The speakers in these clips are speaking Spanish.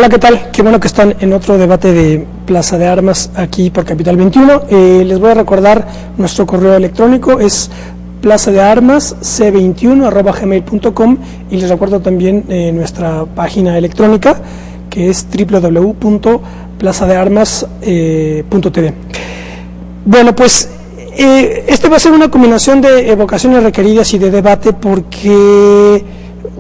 Hola, ¿qué tal? Qué bueno que están en otro debate de Plaza de Armas aquí por Capital 21. Les voy a recordar nuestro correo electrónico, es plazadearmasc21@gmail.com, y les recuerdo también nuestra página electrónica, que es www.plazadearmas.tv. Bueno, pues este va a ser una combinación de evocaciones requeridas y de debate, porque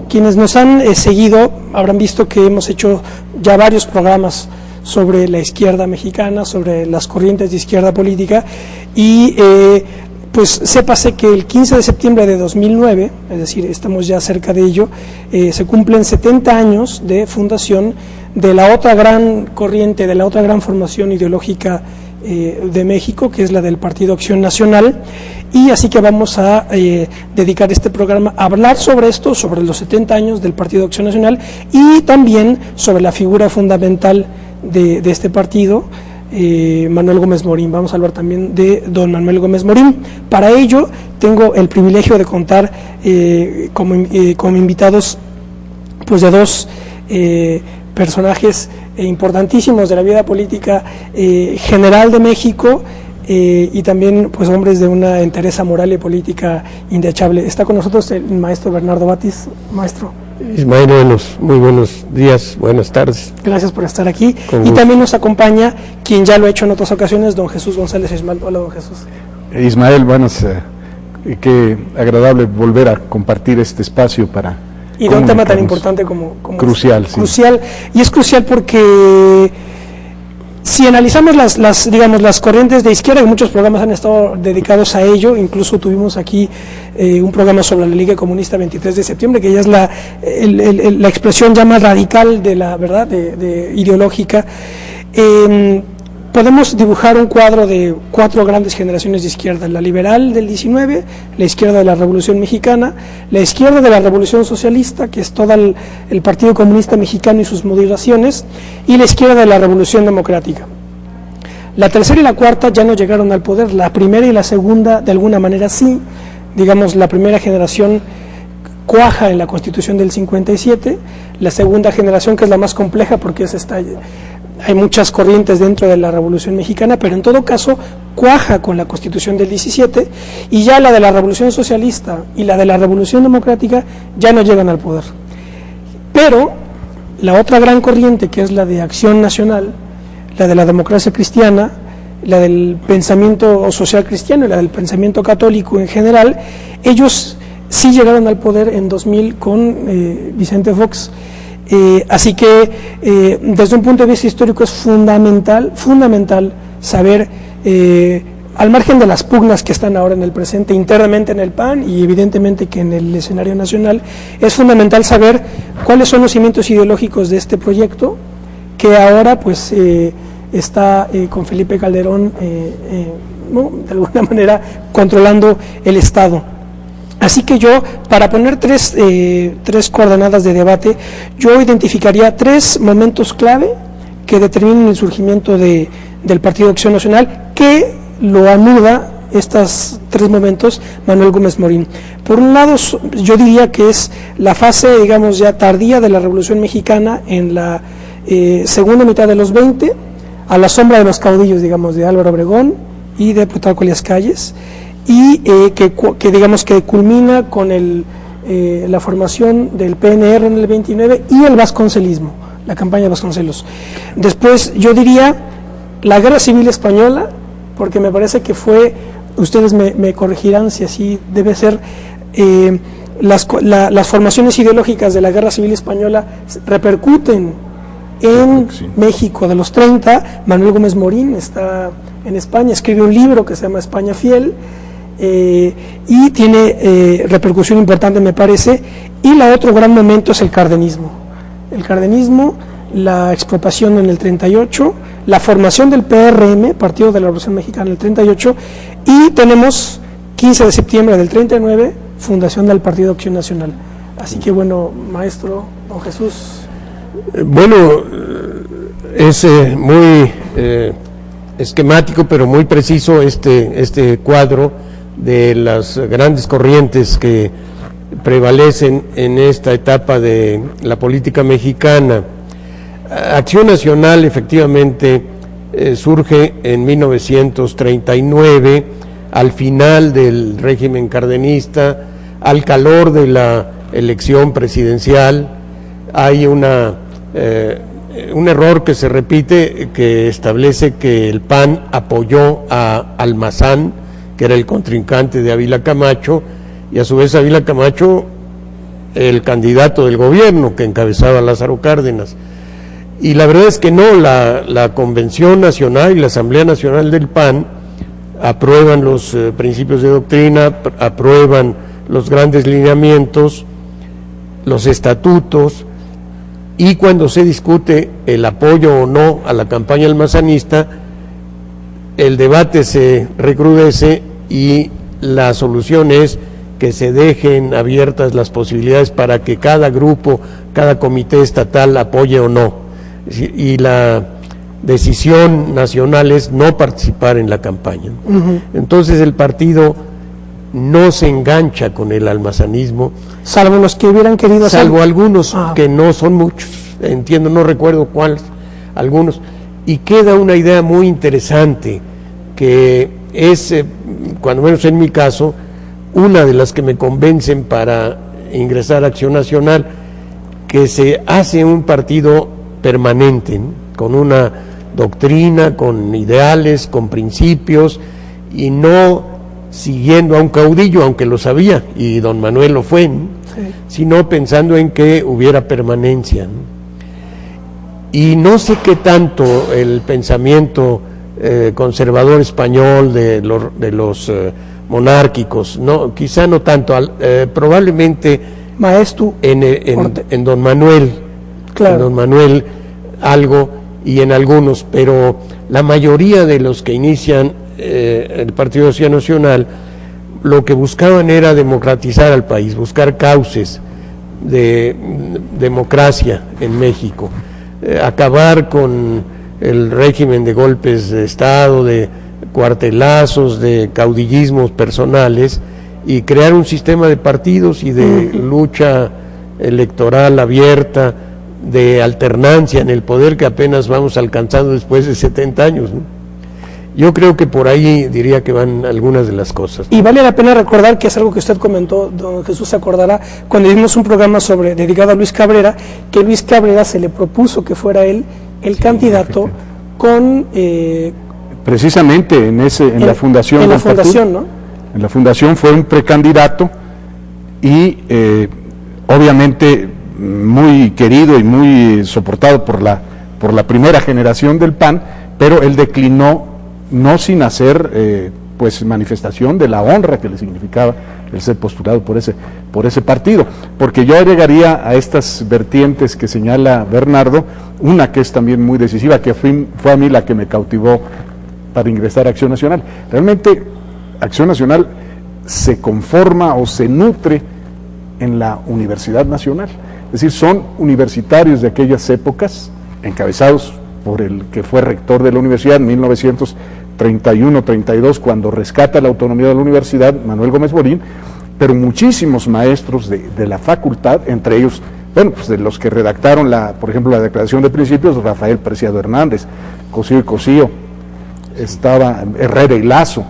quienes nos han seguido habrán visto que hemos hecho ya varios programas sobre la izquierda mexicana, sobre las corrientes de izquierda política, y pues sépase que el 15 de septiembre de 2009, es decir, estamos ya cerca de ello, se cumplen 70 años de fundación de la otra gran corriente, de la otra gran formación ideológica de México, que es la del Partido Acción Nacional. Y así que vamos a dedicar este programa a hablar sobre esto, sobre los 70 años del Partido Acción Nacional, y también sobre la figura fundamental de este partido, Manuel Gómez Morín. Vamos a hablar también de don Manuel Gómez Morín. Para ello tengo el privilegio de contar como invitados pues de dos personajes importantísimos de la vida política general de México, y también pues hombres de una entereza moral y política indechable. Está con nosotros el maestro Bernardo Batis. Maestro Ismael, muy buenos días, buenas tardes. Gracias por estar aquí. Y también nos acompaña quien ya lo ha hecho en otras ocasiones, don Jesús González Ismael. Hola, don Jesús. Ismael, qué agradable volver a compartir este espacio para... Y de un tema tan importante como crucial, sí. Crucial, y es crucial porque si analizamos las corrientes de izquierda, y muchos programas han estado dedicados a ello, incluso tuvimos aquí un programa sobre la Liga Comunista 23 de septiembre, que ya es la expresión ya más radical de la verdad ideológica. Podemos dibujar un cuadro de cuatro grandes generaciones de izquierda: la liberal del 19, la izquierda de la Revolución Mexicana, la izquierda de la Revolución Socialista, que es todo el Partido Comunista Mexicano y sus modulaciones, y la izquierda de la Revolución Democrática. La tercera y la cuarta ya no llegaron al poder. La primera y la segunda, de alguna manera sí. Digamos, la primera generación cuaja en la Constitución del 57, la segunda generación, que es la más compleja porque hay muchas corrientes dentro de la Revolución Mexicana, pero en todo caso cuaja con la Constitución del 17, y ya la de la Revolución Socialista y la de la Revolución Democrática ya no llegan al poder. Pero la otra gran corriente, que es la de Acción Nacional, la de la democracia cristiana, la del pensamiento social cristiano y la del pensamiento católico en general, ellos sí llegaron al poder en 2000 con Vicente Fox. Así que desde un punto de vista histórico es fundamental saber, al margen de las pugnas que están ahora en el presente internamente en el PAN y evidentemente que en el escenario nacional, es fundamental saber cuáles son los cimientos ideológicos de este proyecto, que ahora pues está con Felipe Calderón de alguna manera controlando el Estado. Así que yo, para poner tres coordenadas de debate, yo identificaría tres momentos clave que determinan el surgimiento del Partido Acción Nacional, que lo anuda estos tres momentos Manuel Gómez Morín. Por un lado, yo diría que es la fase, digamos, ya tardía de la Revolución Mexicana, en la segunda mitad de los 20, a la sombra de los caudillos, digamos, de Álvaro Obregón y de Plutarco Elías Calles, y que digamos que culmina con la formación del PNR en el 29 y el vasconcelismo, la campaña de Vasconcelos. Después yo diría la Guerra Civil Española, porque me parece que ustedes me corregirán si así debe ser, las formaciones ideológicas de la Guerra Civil Española repercuten en México de los 30. Manuel Gómez Morín está en España, escribe un libro que se llama España Fiel, y tiene repercusión importante, me parece. Y la otro gran momento es el cardenismo, la expropiación en el 38, la formación del PRM, Partido de la Revolución Mexicana, en el 38, y tenemos 15 de septiembre del 39, fundación del Partido Acción Nacional. Así que bueno, maestro, don Jesús. Bueno, es muy esquemático, pero muy preciso este cuadro de las grandes corrientes que prevalecen en esta etapa de la política mexicana. Acción Nacional efectivamente surge en 1939, al final del régimen cardenista, al calor de la elección presidencial. Hay un error que se repite, que establece que el PAN apoyó a Almazán, que era el contrincante de Ávila Camacho, y a su vez Ávila Camacho el candidato del gobierno que encabezaba Lázaro Cárdenas. Y la verdad es que no, la Convención Nacional y la Asamblea Nacional del PAN aprueban los principios de doctrina, aprueban los grandes lineamientos, los estatutos, y cuando se discute el apoyo o no a la campaña almazanista, el debate se recrudece y la solución es que se dejen abiertas las posibilidades para que cada grupo, cada comité estatal apoye o no. Y la decisión nacional es no participar en la campaña. Entonces el partido no se engancha con el almazanismo. Salvo los que hubieran querido hacer. Salvo algunos, que no son muchos, entiendo, no recuerdo cuáles, algunos. Y queda una idea muy interesante, que es, cuando menos en mi caso, una de las que me convencen para ingresar a Acción Nacional, que se hace un partido permanente, ¿no?, con una doctrina, con ideales, con principios, y no siguiendo a un caudillo, aunque lo sabía, y don Manuel lo fue, ¿no?, sino pensando en que hubiera permanencia, ¿no? Y no sé qué tanto el pensamiento conservador español de los monárquicos, no, quizá no tanto, probablemente Maeztu en don Manuel, claro, en don Manuel algo, y en algunos, pero la mayoría de los que inician el Partido Acción Nacional lo que buscaban era democratizar al país, buscar cauces de democracia en México, acabar con el régimen de golpes de Estado, de cuartelazos, de caudillismos personales, y crear un sistema de partidos y de lucha electoral abierta, de alternancia en el poder, que apenas vamos alcanzando después de 70 años, ¿no? Yo creo que por ahí diría que van algunas de las cosas, ¿no? Y vale la pena recordar que es algo que usted comentó, don Jesús se acordará, cuando vimos un programa dedicado a Luis Cabrera, que Luis Cabrera se le propuso que fuera él el candidato con... precisamente en la fundación. En la fundación, ¿no? En la fundación fue un precandidato y obviamente muy querido y muy soportado por la primera generación del PAN, pero él declinó, no sin hacer pues manifestación de la honra que le significaba el ser postulado por ese partido, porque yo agregaría a estas vertientes que señala Bernardo una que es también muy decisiva, que fue a mí la que me cautivó para ingresar a Acción Nacional. Realmente Acción Nacional se conforma o se nutre en la Universidad Nacional, es decir, son universitarios de aquellas épocas, encabezados por el que fue rector de la universidad en 1931-32, cuando rescata la autonomía de la universidad, Manuel Gómez Morín, pero muchísimos maestros de la facultad, entre ellos, bueno, pues de los que redactaron, por ejemplo, la Declaración de Principios, Rafael Preciado Hernández, Cosío y Cosío, estaba Herrera y Lazo,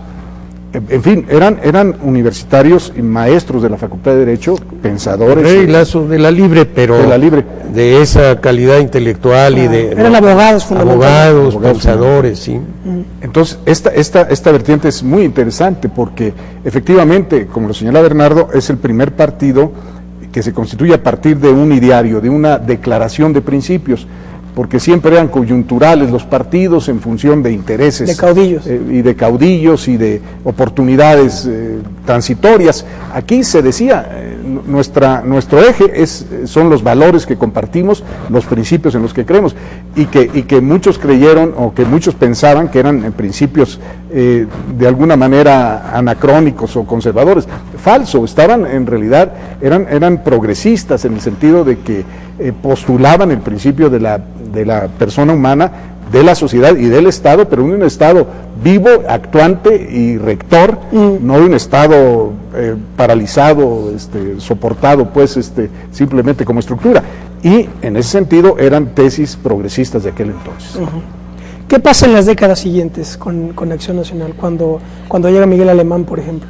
en fin, eran universitarios y maestros de la Facultad de Derecho, pensadores. Herrera y Lazo de la Libre, pero de la Libre, de esa calidad intelectual y de... Eran abogados, abogados, pensadores, sí. Entonces, esta vertiente es muy interesante porque efectivamente, como lo señala Bernardo, es el primer partido que se constituye a partir de un ideario, de una declaración de principios, porque siempre eran coyunturales los partidos en función de intereses. De caudillos. Y de caudillos y de oportunidades transitorias. Aquí se decía, nuestro eje son los valores que compartimos, los principios en los que creemos, y que muchos creyeron o que muchos pensaban que eran principios de alguna manera anacrónicos o conservadores. Falso, en realidad, eran progresistas en el sentido de que postulaban el principio de la persona humana, de la sociedad y del Estado, pero un Estado vivo, actuante y rector, no de un Estado paralizado, soportado, pues, simplemente como estructura. y en ese sentido eran tesis progresistas de aquel entonces. ¿Qué pasa en las décadas siguientes con Acción Nacional, cuando llega Miguel Alemán, por ejemplo?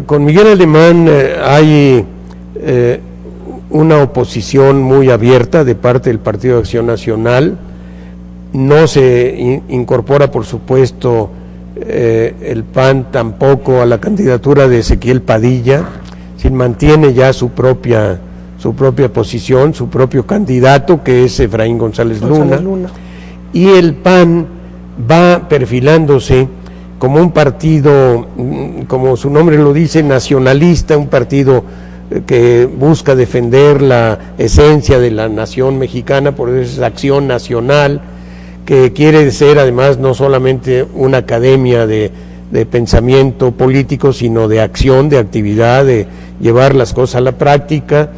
Con Miguel Alemán hay una oposición muy abierta de parte del Partido de Acción Nacional. No se incorpora, por supuesto, el PAN tampoco a la candidatura de Ezequiel Padilla, mantiene ya su propia posición, su propio candidato, que es Efraín González Luna, y el PAN va perfilándose como un partido, como su nombre lo dice, nacionalista, un partido que busca defender la esencia de la nación mexicana, por eso es Acción Nacional, que quiere ser además no solamente una academia de pensamiento político, sino de acción, de actividad, de llevar las cosas a la práctica,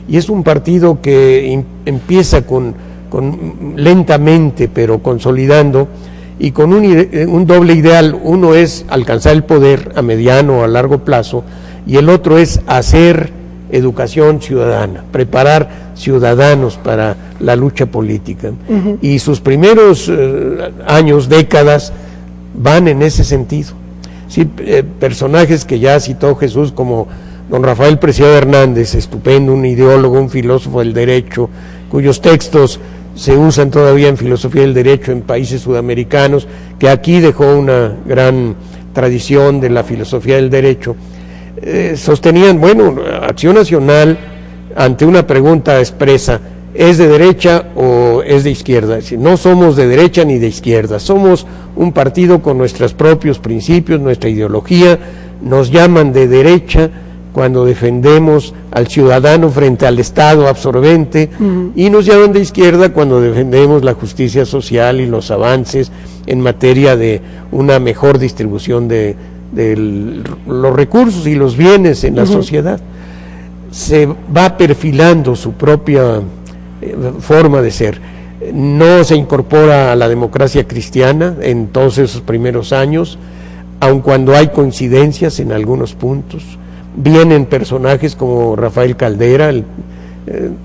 y es un partido que empieza lentamente, pero consolidando, y con un doble ideal. Uno es alcanzar el poder a mediano o a largo plazo, y el otro es hacer educación ciudadana, preparar ciudadanos para la lucha política. Y sus primeros años, décadas, van en ese sentido. Sí, personajes que ya citó Jesús, como don Rafael Preciado Hernández, estupendo, un ideólogo, un filósofo del derecho, cuyos textos se usan todavía en filosofía del derecho en países sudamericanos, que aquí dejó una gran tradición de la filosofía del derecho. Sostenían, bueno, Acción Nacional, ante una pregunta expresa, ¿es de derecha o es de izquierda? Es decir, no somos de derecha ni de izquierda, somos un partido con nuestros propios principios, nuestra ideología. Nos llaman de derecha cuando defendemos al ciudadano frente al Estado absorbente, y nos llaman de izquierda cuando defendemos la justicia social y los avances en materia de una mejor distribución de los recursos y los bienes en la sociedad. Se va perfilando su propia forma de ser. No se incorpora a la democracia cristiana en todos esos primeros años, aun cuando hay coincidencias en algunos puntos. Vienen personajes como Rafael Caldera, el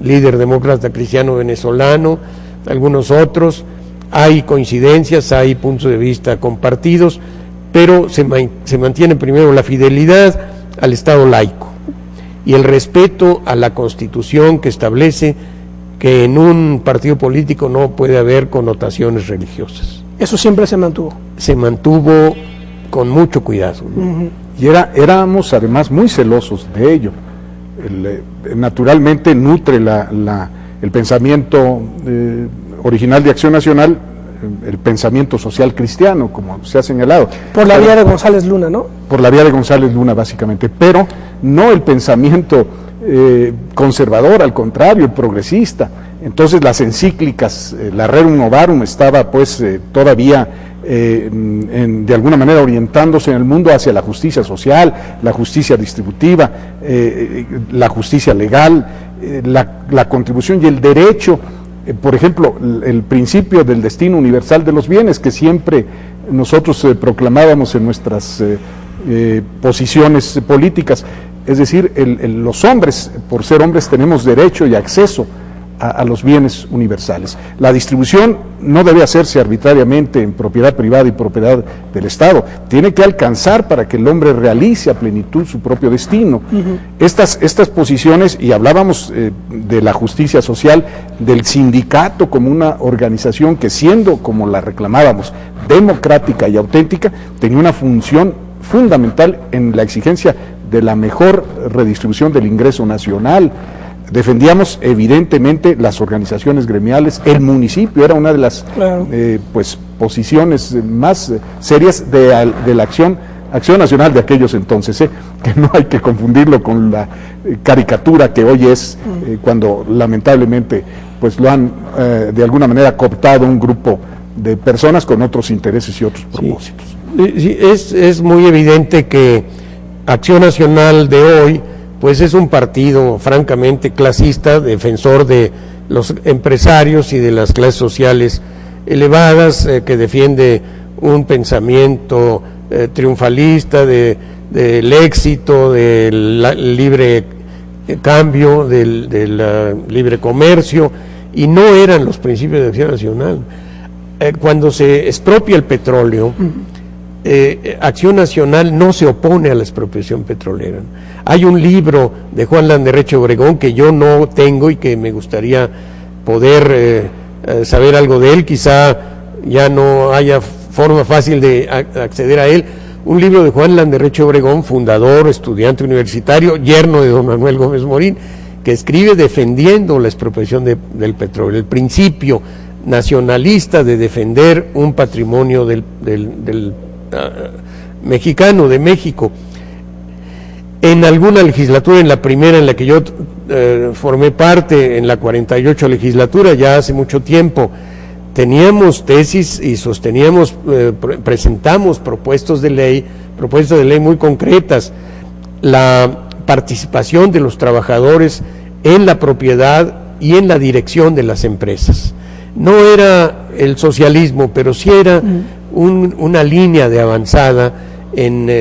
líder demócrata cristiano venezolano, algunos otros. Hay coincidencias, hay puntos de vista compartidos, pero se mantiene primero la fidelidad al Estado laico y el respeto a la Constitución, que establece que en un partido político no puede haber connotaciones religiosas. Eso siempre se mantuvo. Se mantuvo con mucho cuidado. Y éramos además muy celosos de ello. Naturalmente nutre el pensamiento original de Acción Nacional, el pensamiento social cristiano, como se ha señalado. Por la vía de González Luna, ¿no? Por la vía de González Luna, básicamente, pero no el pensamiento conservador, al contrario, progresista. Entonces las encíclicas, la Rerum Novarum estaba pues todavía de alguna manera orientándose en el mundo hacia la justicia social, la justicia distributiva, la justicia legal, la contribución y el derecho. Por ejemplo, el principio del destino universal de los bienes, que siempre nosotros proclamábamos en nuestras posiciones políticas. Es decir, los hombres, por ser hombres, tenemos derecho y acceso a los bienes universales. La distribución no debe hacerse arbitrariamente en propiedad privada y propiedad del Estado. Tiene que alcanzar para que el hombre realice a plenitud su propio destino. Estas posiciones, y hablábamos de la justicia social, del sindicato como una organización que, siendo, como la reclamábamos, democrática y auténtica, tenía una función fundamental en la exigencia de la mejor redistribución del ingreso nacional. Defendíamos evidentemente las organizaciones gremiales. El municipio era una de las posiciones más serias de la acción nacional de aquellos entonces, que no hay que confundirlo con la caricatura que hoy es, cuando lamentablemente pues lo han de alguna manera cooptado un grupo de personas con otros intereses y otros propósitos. Sí, es muy evidente que Acción Nacional de hoy pues es un partido francamente clasista, defensor de los empresarios y de las clases sociales elevadas, que defiende un pensamiento triunfalista del éxito, del libre cambio, del libre comercio, y no eran los principios de Acción Nacional. Cuando se expropia el petróleo, Acción Nacional no se opone a la expropiación petrolera. Hay un libro de Juan Landerreche Obregón que yo no tengo y que me gustaría poder saber algo de él, quizá ya no haya forma fácil de acceder a él. Un libro de Juan Landerreche Obregón, fundador, estudiante universitario, yerno de don Manuel Gómez Morín, que escribe defendiendo la expropiación del petróleo, el principio nacionalista de defender un patrimonio del mexicano, de México. En alguna legislatura, en la primera en la que yo formé parte, en la 48 legislatura, ya hace mucho tiempo, teníamos tesis y sosteníamos, presentamos propuestas de ley muy concretas. La participación de los trabajadores en la propiedad y en la dirección de las empresas. No era el socialismo, pero sí era una línea de avanzada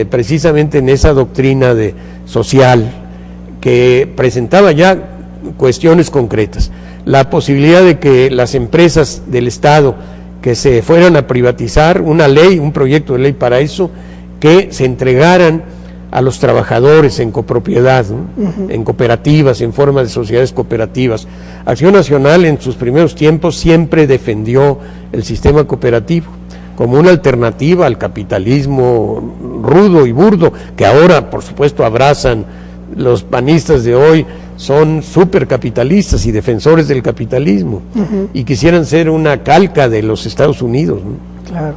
precisamente en esa doctrina social que presentaba ya cuestiones concretas. La posibilidad de que las empresas del Estado que se fueran a privatizar, un proyecto de ley para eso, que se entregaran a los trabajadores en copropiedad, ¿no? En cooperativas, en forma de sociedades cooperativas. Acción Nacional en sus primeros tiempos siempre defendió el sistema cooperativo como una alternativa al capitalismo rudo y burdo, que ahora, por supuesto, abrazan los panistas de hoy. Son supercapitalistas y defensores del capitalismo, y quisieran ser una calca de los Estados Unidos, ¿no? Claro.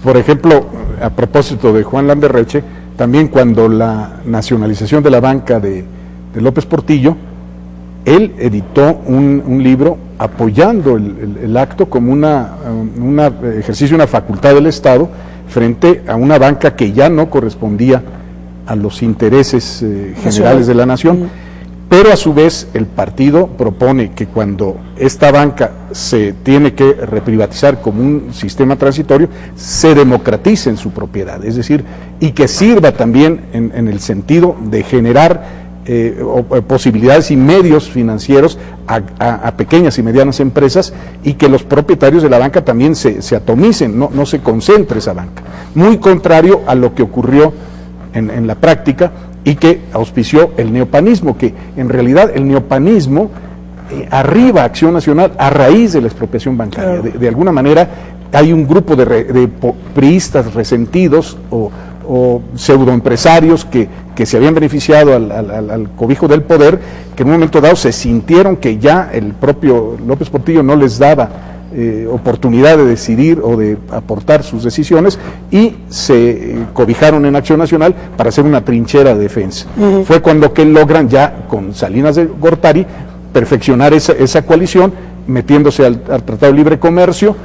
Por ejemplo, a propósito de Juan Landerreche, también cuando la nacionalización de la banca de López Portillo, él editó un libro apoyando el acto como un ejercicio, una facultad del Estado frente a una banca que ya no correspondía a los intereses generales de la nación. Pero a su vez el partido propone que cuando esta banca se tiene que reprivatizar como un sistema transitorio, se democratice en su propiedad, es decir, y que sirva también en el sentido de generar posibilidades y medios financieros a pequeñas y medianas empresas, y que los propietarios de la banca también se atomicen, no se concentre esa banca. Muy contrario a lo que ocurrió en la práctica, y que auspició el neopanismo, que en realidad el neopanismo arriba a Acción Nacional a raíz de la expropiación bancaria. Claro. De alguna manera hay un grupo de priistas resentidos o pseudoempresarios que se habían beneficiado al cobijo del poder, que en un momento dado se sintieron que ya el propio López Portillo no les daba oportunidad de decidir o de aportar sus decisiones, y se cobijaron en Acción Nacional para hacer una trinchera de defensa. Fue cuando que logran ya con Salinas de Gortari perfeccionar esa coalición, metiéndose al Tratado de Libre Comercio,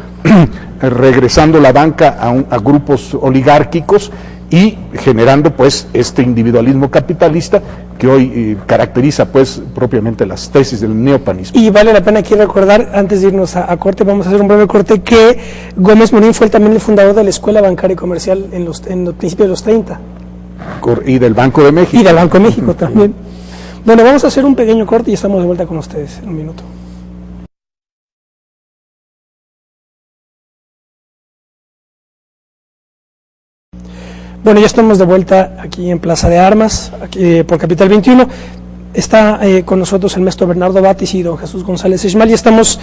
regresando la banca a grupos oligárquicos y generando pues este individualismo capitalista que hoy caracteriza pues propiamente las tesis del neopanismo. Y vale la pena aquí recordar, antes de irnos a corte, vamos a hacer un breve corte, que Gómez Morín fue también el fundador de la Escuela Bancaria y Comercial en los principios de los 30. Y del Banco de México. Y del Banco de México también. Bueno, vamos a hacer un pequeño corte y estamos de vuelta con ustedes en un minuto. Bueno, ya estamos de vuelta aquí en Plaza de Armas, aquí por Capital 21. Está con nosotros el maestro Bernardo Batis y don Jesús González Ismael, y estamos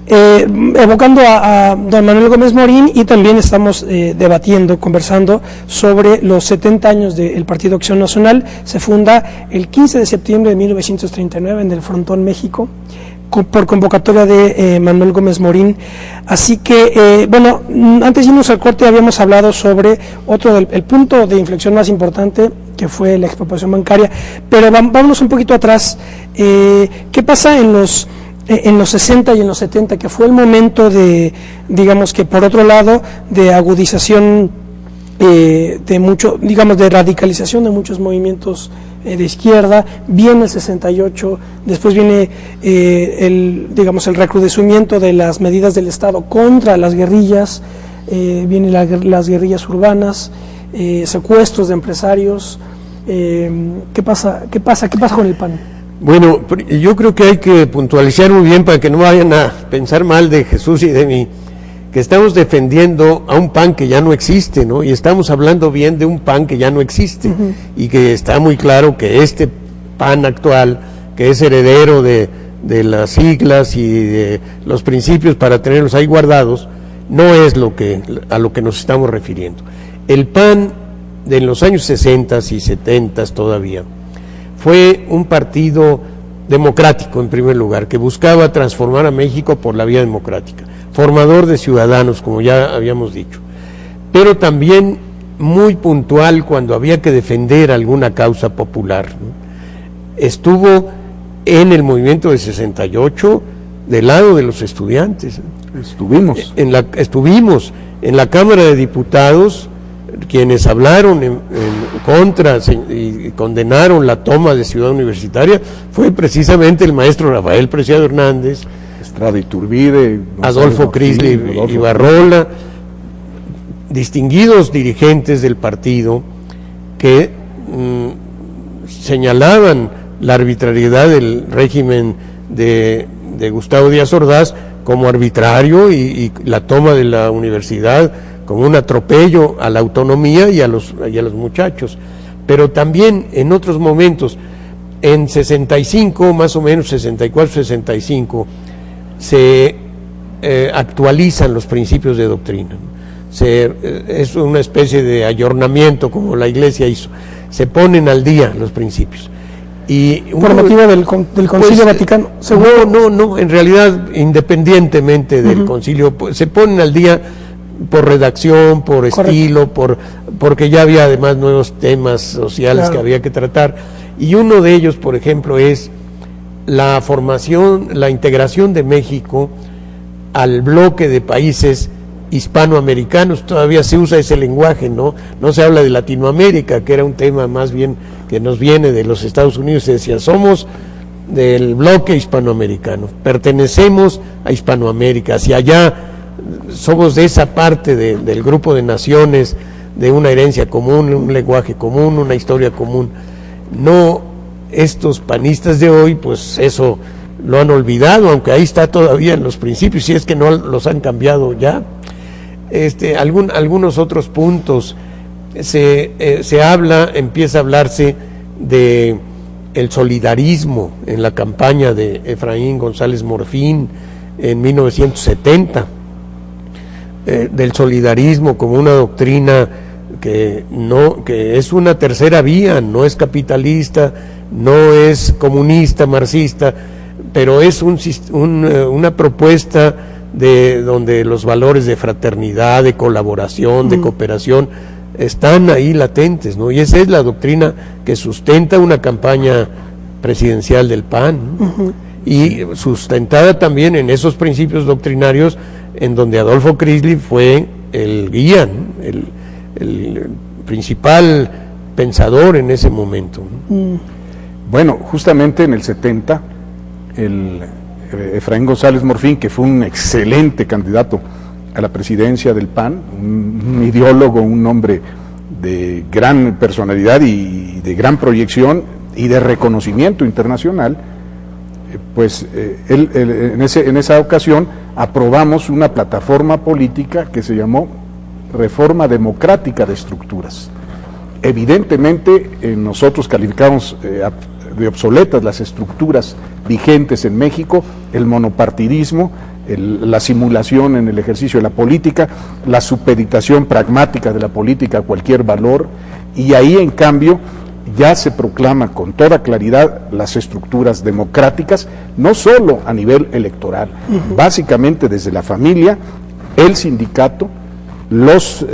evocando a don Manuel Gómez Morín, y también estamos debatiendo, conversando sobre los 70 años del Partido Acción Nacional. Se funda el 15 de septiembre de 1939 en el Frontón, México, por convocatoria de Manuel Gómez Morín. Así que, bueno, antes de irnos al corte habíamos hablado sobre el punto de inflexión más importante, que fue la expropiación bancaria, pero vámonos un poquito atrás. ¿Qué pasa en los 60 y en los 70, que fue el momento de, digamos que por otro lado, de agudización de radicalización de muchos movimientos de izquierda? Viene el 68, después viene el recrudecimiento de las medidas del Estado contra las guerrillas, vienen las guerrillas urbanas, secuestros de empresarios. ¿Qué pasa con el PAN? Bueno, yo creo que hay que puntualizar muy bien para que no vayan a pensar mal de Jesús y de mí, que estamos defendiendo a un PAN que ya no existe, ¿no? Y estamos hablando bien de un PAN que ya no existe, y que está muy claro que este PAN actual, que es heredero de las siglas y de los principios para tenerlos ahí guardados, no es a lo que nos estamos refiriendo. El PAN de los años 60 y 70 todavía fue un partido democrático en primer lugar, que buscaba transformar a México por la vía democrática, formador de ciudadanos, como ya habíamos dicho, pero también muy puntual cuando había que defender alguna causa popular, ¿no? Estuvo en el movimiento de 68 del lado de los estudiantes. Estuvimos en la Cámara de Diputados. Quienes hablaron en contra y condenaron la toma de Ciudad Universitaria fue precisamente el maestro Rafael Preciado Hernández, Estrada Iturbide, Adolfo Crisli Ibarrola, distinguidos dirigentes del partido que señalaban la arbitrariedad del régimen de Gustavo Díaz Ordaz como arbitrario, y la toma de la universidad como un atropello a la autonomía y a los muchachos. Pero también en otros momentos, en 65, más o menos 64, 65, se actualizan los principios de doctrina. Es una especie de ayornamiento, como la Iglesia hizo. Se ponen al día los principios. Y por motivo del Concilio Vaticano. No, en realidad, independientemente del concilio, se ponen al día por redacción, por estilo, porque ya había además nuevos temas sociales que había que tratar, y uno de ellos, por ejemplo, es la integración de México al bloque de países hispanoamericanos. Todavía se usa ese lenguaje, no se habla de Latinoamérica, que era un tema más bien que nos viene de los Estados Unidos. Se decía, somos del bloque hispanoamericano, pertenecemos a Hispanoamérica, hacia allá somos de esa parte del grupo de naciones, de una herencia común, un lenguaje común, una historia común. No, estos panistas de hoy, pues eso lo han olvidado, aunque ahí está todavía en los principios, si es que no los han cambiado ya. Algunos otros puntos, empieza a hablarse de el solidarismo en la campaña de Efraín González Morfín en 1970, del solidarismo como una doctrina que es una tercera vía, no es capitalista, no es comunista, marxista, pero es una propuesta donde los valores de fraternidad, de colaboración, de cooperación están ahí latentes, ¿no? Y esa es la doctrina que sustenta una campaña presidencial del PAN, ¿no? Y sustentada también en esos principios doctrinarios en donde Adolfo Crisli fue el guía, ¿no? el principal pensador en ese momento, ¿no? Bueno, justamente en el 70, Efraín González Morfín, que fue un excelente candidato a la presidencia del PAN, un ideólogo, un hombre de gran personalidad y de gran proyección y de reconocimiento internacional, pues en esa ocasión aprobamos una plataforma política que se llamó Reforma Democrática de Estructuras. Evidentemente nosotros calificamos de obsoletas las estructuras vigentes en México, el monopartidismo, la simulación en el ejercicio de la política, la supeditación pragmática de la política a cualquier valor, y ahí en cambio ya se proclama con toda claridad las estructuras democráticas, no solo a nivel electoral, básicamente desde la familia, el sindicato, los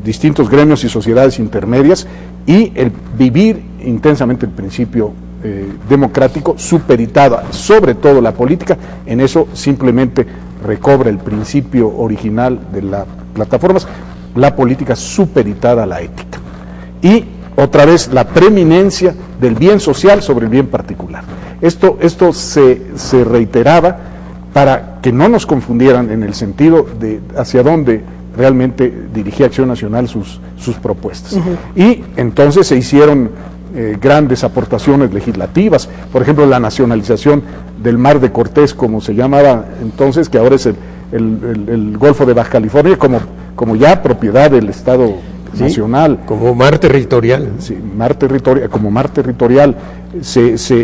distintos gremios y sociedades intermedias, y el vivir intensamente el principio democrático supeditado sobre todo la política. En eso simplemente recobra el principio original de las plataformas, la política supeditada a la ética, y otra vez la preeminencia del bien social sobre el bien particular. Esto se reiteraba para que no nos confundieran en el sentido de hacia dónde realmente dirigía Acción Nacional sus propuestas. Y entonces se hicieron grandes aportaciones legislativas, por ejemplo la nacionalización del Mar de Cortés, como se llamaba entonces, que ahora es el Golfo de Baja California, como ya propiedad del Estado nacional. Como mar territorial. Sí, como mar territorial.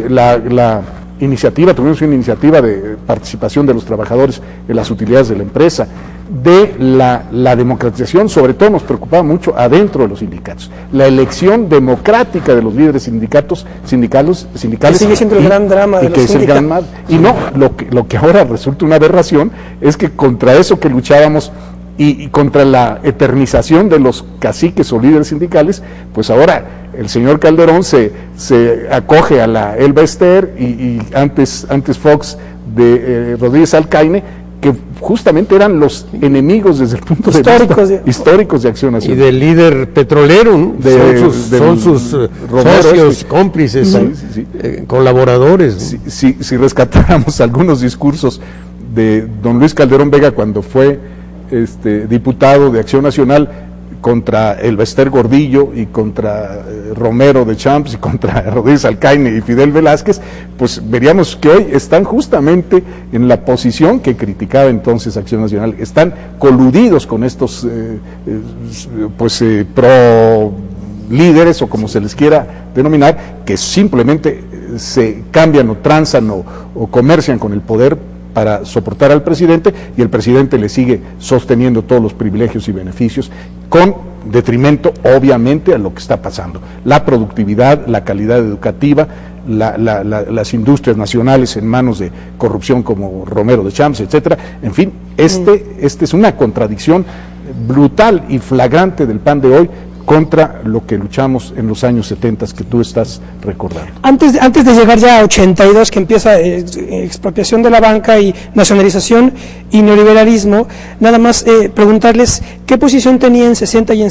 La iniciativa, tuvimos una iniciativa de participación de los trabajadores en las utilidades de la empresa, de la democratización, sobre todo nos preocupaba mucho adentro de los sindicatos, la elección democrática de los líderes sindicales. Que sigue siendo el gran drama de los sindicatos. Y no, lo que ahora resulta una aberración es que contra eso que luchábamos y contra la eternización de los caciques o líderes sindicales, pues ahora el señor Calderón se acoge a la Elba Ester y antes Fox de Rodríguez Alcaine, que justamente eran los enemigos desde el punto de vista históricos de Acción Nacional. Y del líder petrolero, son sus socios, cómplices, colaboradores. Si rescatáramos algunos discursos de don Luis Calderón Vega cuando fue diputado de Acción Nacional contra el Bester Gordillo y contra Romero de Champs y contra Rodríguez Alcaine y Fidel Velázquez, pues veríamos que hoy están justamente en la posición que criticaba entonces Acción Nacional, están coludidos con estos pro líderes o como se les quiera denominar, que simplemente se cambian o transan o comercian con el poder para soportar al presidente, y el presidente le sigue sosteniendo todos los privilegios y beneficios, con detrimento obviamente a lo que está pasando, la productividad, la calidad educativa, las industrias nacionales en manos de corrupción como Romero de Champs, etcétera. En fin, este es una contradicción brutal y flagrante del PAN de hoy contra lo que luchamos en los años 70 que tú estás recordando. Antes de llegar ya a 82, que empieza expropiación de la banca y nacionalización y neoliberalismo, nada más preguntarles qué posición tenía en los 60 y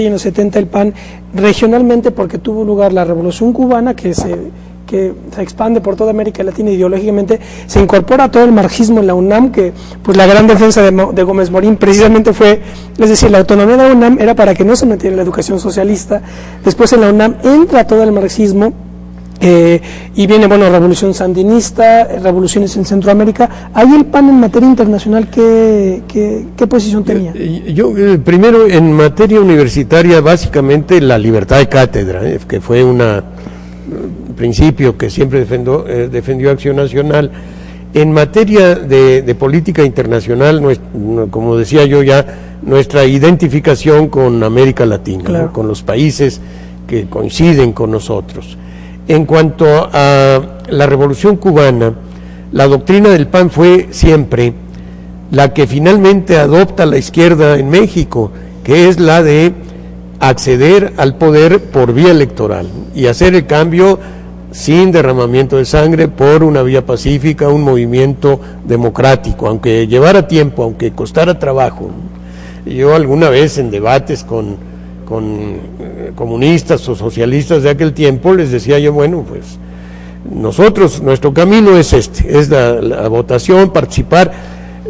en los 70 el PAN regionalmente, porque tuvo lugar la Revolución Cubana, que se expande por toda América Latina ideológicamente, se incorpora todo el marxismo en la UNAM, que pues la gran defensa de Gómez Morín precisamente fue, es decir, la autonomía de la UNAM era para que no se metiera en la educación socialista. Después en la UNAM entra todo el marxismo, y viene, revolución sandinista, revoluciones en Centroamérica. Ahí el PAN en materia internacional, ¿qué posición tenía? Yo primero, en materia universitaria, básicamente la libertad de cátedra, que fue un principio que siempre defendió Acción Nacional. En materia de política internacional, como decía yo ya, nuestra identificación con América Latina, claro, ¿no? Con los países que coinciden con nosotros. En cuanto a la Revolución Cubana, la doctrina del PAN fue siempre la que finalmente adopta la izquierda en México, que es la de acceder al poder por vía electoral y hacer el cambio sin derramamiento de sangre, por una vía pacífica, un movimiento democrático, aunque llevara tiempo, aunque costara trabajo. Yo alguna vez en debates con comunistas o socialistas de aquel tiempo les decía yo, pues nuestro camino es es la votación, participar.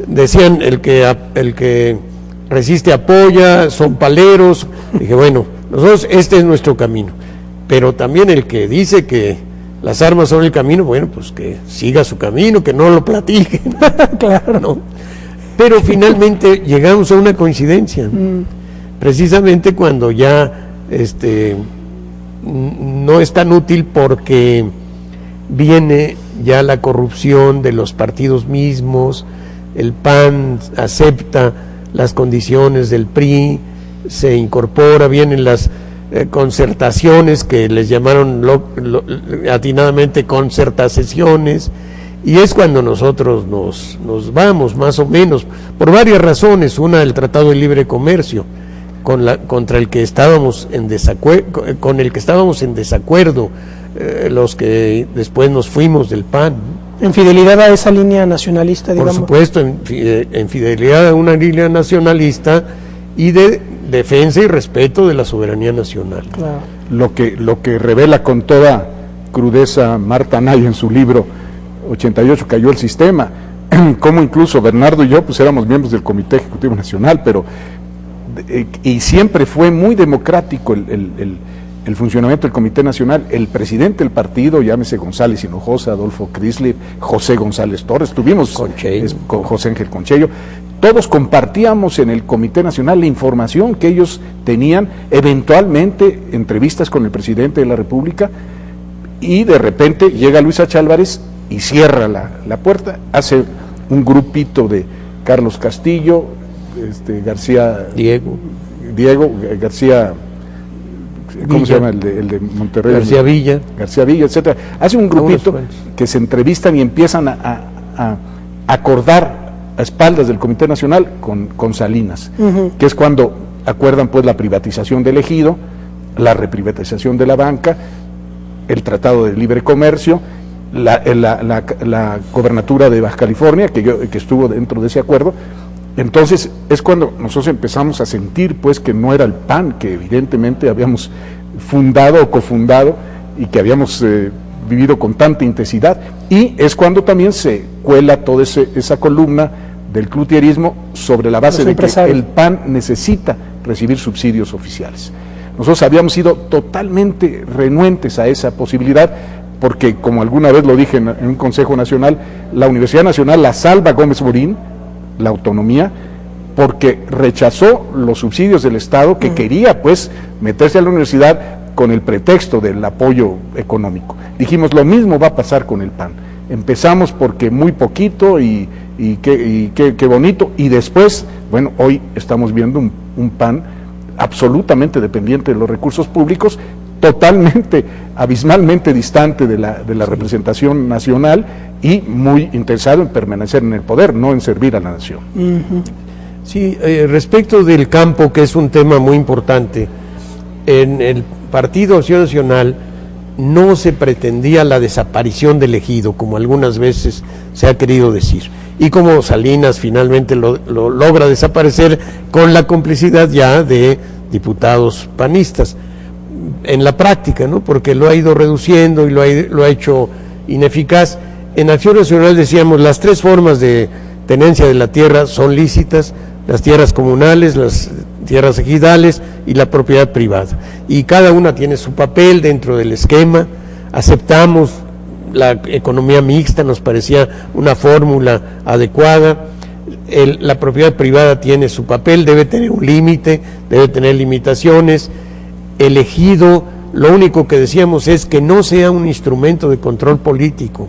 Decían, el que resiste apoya, son paleros. Dije, nosotros este es nuestro camino, pero también el que dice que las armas son el camino, pues que siga su camino, que no lo platique. Claro, ¿no? Pero finalmente llegamos a una coincidencia, precisamente cuando ya no es tan útil, porque viene ya la corrupción de los partidos mismos, el PAN acepta las condiciones del PRI, se incorpora, vienen las concertaciones, que les llamaron atinadamente concertaciones, y es cuando nosotros nos vamos, más o menos, por varias razones. Una, el Tratado de Libre Comercio, contra el que estábamos en desacuerdo, los que después nos fuimos del PAN. En fidelidad a esa línea nacionalista, digamos. Por supuesto, en fidelidad a una línea nacionalista y de defensa y respeto de la soberanía nacional. Claro. Lo que revela con toda crudeza Marta Anaya en su libro 88 cayó el sistema, como incluso Bernardo y yo pues éramos miembros del Comité Ejecutivo Nacional, pero y siempre fue muy democrático el funcionamiento del Comité Nacional, el presidente del partido, llámese González Hinojosa, Adolfo Crisler, José González Torres, tuvimos con José Ángel Conchello, todos compartíamos en el Comité Nacional la información que ellos tenían, eventualmente entrevistas con el presidente de la República, y de repente llega Luis H. Álvarez y cierra la puerta, hace un grupito de Carlos Castillo, Diego García, ¿cómo se llama? El de Monterrey. García Villa, etcétera. Hace un grupito que se entrevistan y empiezan a acordar a espaldas del Comité Nacional con Salinas, que es cuando acuerdan pues la privatización del ejido, la reprivatización de la banca, el Tratado de Libre Comercio, la gobernatura de Baja California, que estuvo dentro de ese acuerdo. Entonces es cuando nosotros empezamos a sentir pues que no era el PAN que evidentemente habíamos fundado o cofundado y que habíamos vivido con tanta intensidad, y es cuando también se cuela toda esa columna del cloutierismo sobre la base de que el PAN necesita recibir subsidios oficiales. Nosotros habíamos sido totalmente renuentes a esa posibilidad, porque como alguna vez lo dije en un Consejo Nacional, la Universidad Nacional la salva Gómez Morín, la autonomía, porque rechazó los subsidios del Estado, que quería pues meterse a la universidad con el pretexto del apoyo económico. Dijimos, lo mismo va a pasar con el PAN. Empezamos porque muy poquito y qué bonito, y después, bueno, hoy estamos viendo un PAN absolutamente dependiente de los recursos públicos, totalmente, abismalmente distante de la representación nacional y muy interesado en permanecer en el poder, no en servir a la nación. Sí, respecto del campo, que es un tema muy importante, en el Partido Acción Nacional no se pretendía la desaparición del ejido, como algunas veces se ha querido decir, y como Salinas finalmente lo logra desaparecer con la complicidad ya de diputados panistas, en la práctica, ¿no? Porque lo ha ido reduciendo y lo ha hecho ineficaz. En Acción Nacional decíamos, las tres formas de tenencia de la tierra son lícitas: las tierras comunales, las tierras ejidales y la propiedad privada, y cada una tiene su papel dentro del esquema. Aceptamos la economía mixta, nos parecía una fórmula adecuada. La propiedad privada tiene su papel, debe tener un límite, debe tener limitaciones. El ejido, lo único que decíamos es que no sea un instrumento de control político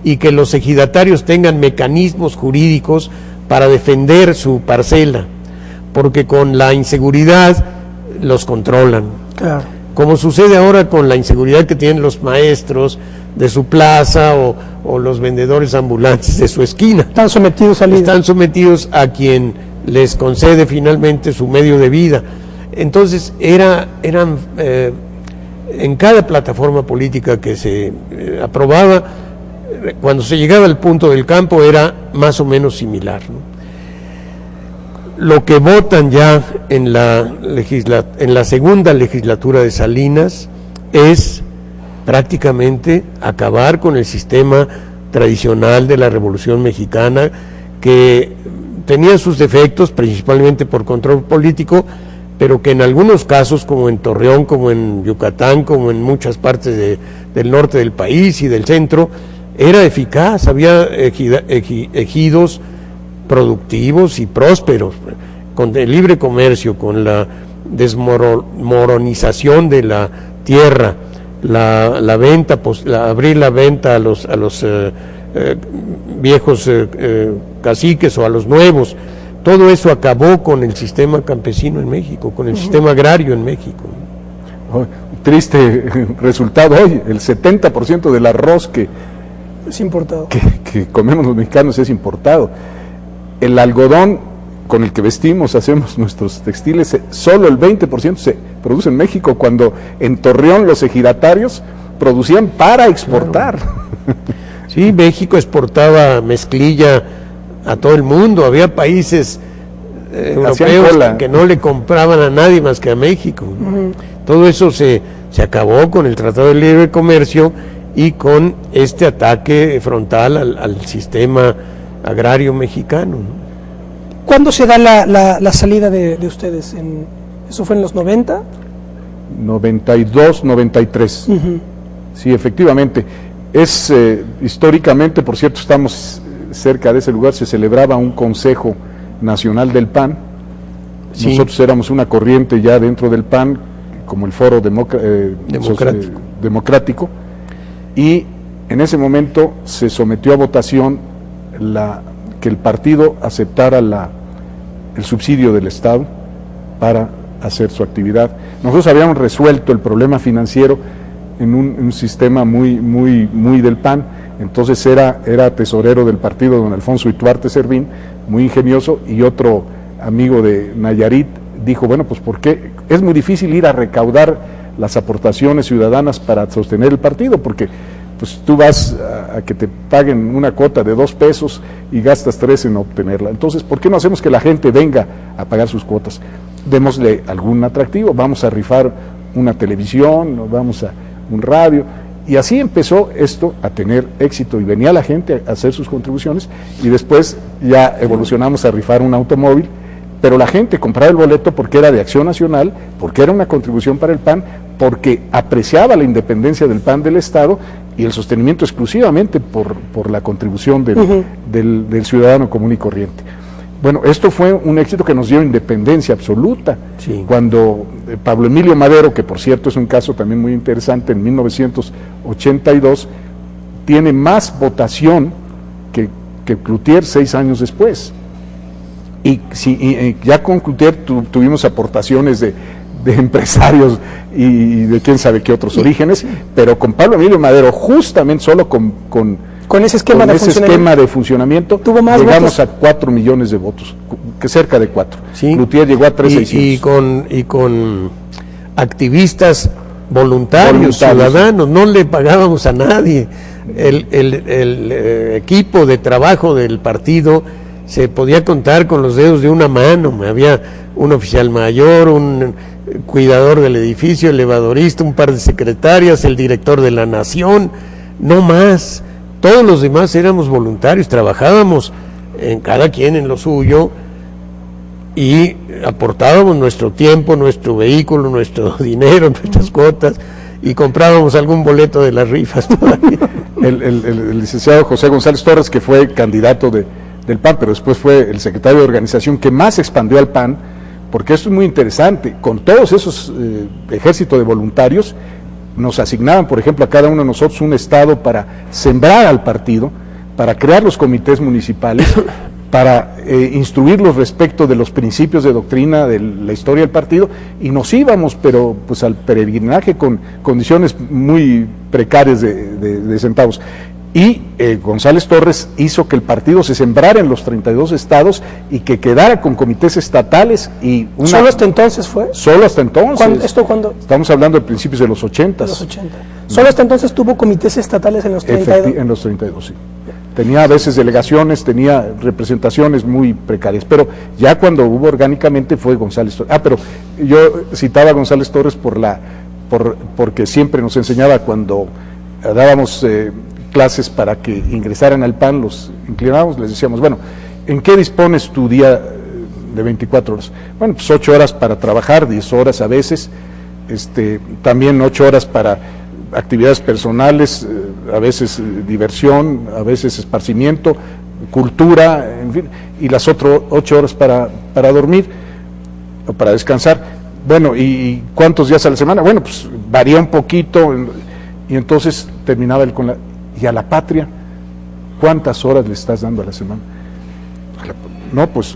y que los ejidatarios tengan mecanismos jurídicos para defender su parcela, porque con la inseguridad los controlan. Claro. Como sucede ahora con la inseguridad que tienen los maestros de su plaza o los vendedores ambulantes de su esquina. Están sometidos al líder. Están sometidos a quien les concede finalmente su medio de vida. Entonces eran en cada plataforma política que se aprobaba, cuando se llegaba al punto del campo era más o menos similar, ¿no? Lo que votan ya en la segunda legislatura de Salinas es prácticamente acabar con el sistema tradicional de la Revolución Mexicana, que tenía sus defectos, principalmente por control político, pero que en algunos casos, como en Torreón, como en Yucatán, como en muchas partes del norte del país y del centro, era eficaz. Había ejidos productivos y prósperos, con el libre comercio, con la desmoronización de la tierra, la venta, abrir la venta a los viejos caciques o a los nuevos. Todo eso acabó con el sistema campesino en México, con el sistema agrario en México. Triste resultado hoy, el 70% del arroz que es importado, que comemos los mexicanos es importado. El algodón con el que vestimos, hacemos nuestros textiles, solo el 20% se produce en México, cuando en Torreón los ejidatarios producían para exportar. Claro. Sí, México exportaba mezclilla a todo el mundo. Había países europeos que no le compraban a nadie más que a México. Todo eso se acabó con el Tratado de Libre Comercio y con este ataque frontal al sistema agrario mexicano, ¿no? ¿Cuándo se da la salida de ustedes? ¿Eso fue en los 90? 92, 93. Sí, efectivamente. Es históricamente, por cierto, estamos cerca de ese lugar, se celebraba un Consejo Nacional del PAN. Sí. Nosotros éramos una corriente ya dentro del PAN, como el Foro Democrático, y en ese momento se sometió a votación que el partido aceptara el subsidio del Estado para hacer su actividad. Nosotros habíamos resuelto el problema financiero en un sistema muy del PAN. Entonces era tesorero del partido don Alfonso Ituarte Servín, muy ingenioso, y otro amigo de Nayarit dijo, bueno, pues ¿por qué? Es muy difícil ir a recaudar las aportaciones ciudadanas para sostener el partido, porque pues tú vas a que te paguen una cuota de 2 pesos y gastas 3 en obtenerla. Entonces, ¿por qué no hacemos que la gente venga a pagar sus cuotas? Démosle algún atractivo, vamos a rifar una televisión, vamos a un radio, y así empezó esto a tener éxito, y venía la gente a hacer sus contribuciones, y después ya evolucionamos a rifar un automóvil, pero la gente compraba el boleto porque era de Acción Nacional, porque era una contribución para el PAN, porque apreciaba la independencia del PAN del Estado y el sostenimiento exclusivamente por la contribución del ciudadano común y corriente. Bueno, esto fue un éxito que nos dio independencia absoluta. Sí. Cuando Pablo Emilio Madero, que por cierto es un caso también muy interesante, en 1982, tiene más votación que Cloutier 6 años después. Y ya con Cloutier tuvimos aportaciones de empresarios y de quién sabe qué otros orígenes, pero con Pablo Emilio Madero, justamente solo con ese esquema de funcionamiento llegamos a 4 millones de votos, que cerca de 4. Sí. Cloutier llegó a 3,600. Y con activistas voluntarios, ciudadanos, no le pagábamos a nadie. El equipo de trabajo del partido se podía contar con los dedos de una mano. Había un oficial mayor, un cuidador del edificio, elevadorista, un par de secretarias, el director de la Nación, no más. Todos los demás éramos voluntarios, trabajábamos en cada quien en lo suyo y aportábamos nuestro tiempo, nuestro vehículo, nuestro dinero, nuestras cuotas, y comprábamos algún boleto de las rifas. El licenciado José González Torres, que fue candidato del PAN, pero después fue el secretario de organización que más expandió al PAN, porque esto es muy interesante, con todos esos ejércitos de voluntarios, nos asignaban, por ejemplo, a cada uno de nosotros un estado para sembrar al partido, para crear los comités municipales, para instruirlos respecto de los principios de doctrina de la historia del partido, y nos íbamos, pero pues al peregrinaje con condiciones muy precarias de centavos. Y González Torres hizo que el partido se sembrara en los 32 estados y que quedara con comités estatales. ¿Solo hasta entonces fue? Solo hasta entonces. ¿Esto cuándo? Estamos hablando de principios de los 80. ¿Solo hasta entonces tuvo comités estatales en los 32? En los 32, sí. Tenía a veces delegaciones, tenía representaciones muy precarias, pero ya cuando hubo orgánicamente fue González Torres. Pero yo citaba a González Torres porque siempre nos enseñaba cuando dábamos clases para que ingresaran al PAN, los inclinábamos, les decíamos, bueno, ¿en qué dispones tu día de 24 horas? Bueno, pues 8 horas para trabajar, 10 horas a veces, también 8 horas para actividades personales, a veces diversión, a veces esparcimiento, cultura, en fin, y las otras 8 horas para dormir o para descansar. Bueno, ¿y cuántos días a la semana? Bueno, pues varía un poquito, y entonces terminaba él con ¿y a la patria? ¿Cuántas horas le estás dando a la semana? No, pues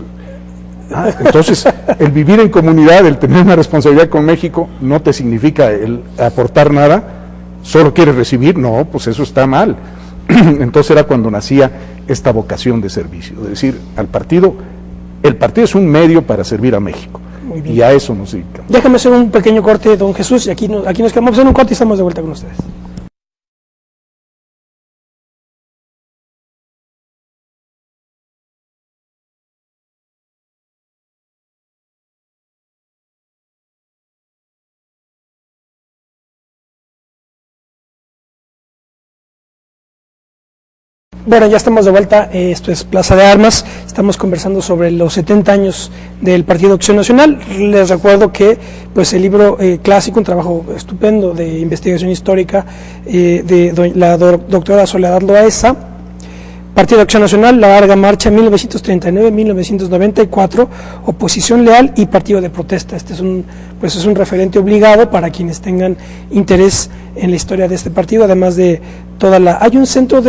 entonces el vivir en comunidad, el tener una responsabilidad con México, no te significa el aportar nada, solo quieres recibir. No, pues eso está mal. Entonces era cuando nacía esta vocación de servicio, de decir al partido, el partido es un medio para servir a México, y a eso nos dedicamos. Déjame hacer un pequeño corte, don Jesús, y aquí nos quedamos en un corte y estamos de vuelta con ustedes. Bueno, ya estamos de vuelta, esto es Plaza de Armas, estamos conversando sobre los 70 años del Partido Acción Nacional. Les recuerdo que pues el libro clásico, un trabajo estupendo de investigación histórica de la doctora Soledad Loaesa, Partido Acción Nacional, la larga marcha 1939-1994, oposición leal y partido de protesta. Este es un referente obligado para quienes tengan interés en la historia de este partido, además de hay un centro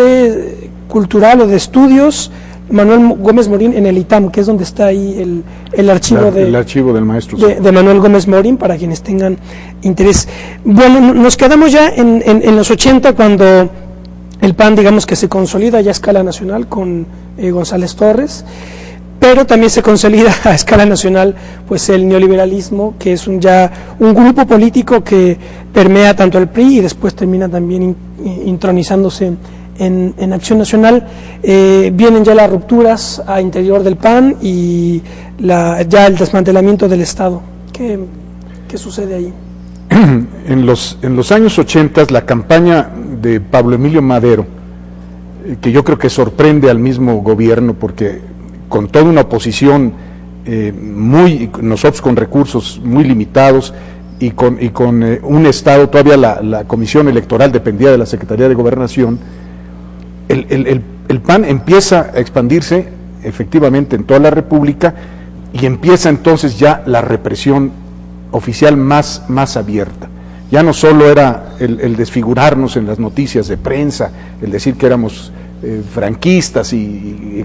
cultural o de estudios Manuel Gómez Morín en el ITAM, que es donde está ahí el archivo el archivo del maestro de Manuel Gómez Morín, para quienes tengan interés. Bueno, nos quedamos ya en los 80, cuando el PAN, digamos que se consolida ya a escala nacional con González Torres, pero también se consolida a escala nacional pues el neoliberalismo, que es ya un grupo político que permea tanto el PRI y después termina también intronizándose en Acción Nacional. Vienen ya las rupturas a interior del PAN y ya el desmantelamiento del Estado. ¿Qué sucede ahí? En los años 80, la campaña de Pablo Emilio Madero, que yo creo que sorprende al mismo gobierno, porque con toda una oposición nosotros con recursos muy limitados y con un Estado, todavía la Comisión Electoral dependía de la Secretaría de Gobernación, el PAN empieza a expandirse efectivamente en toda la República, y empieza entonces ya la represión oficial más abierta. Ya no solo era el desfigurarnos en las noticias de prensa, el decir que éramos franquistas y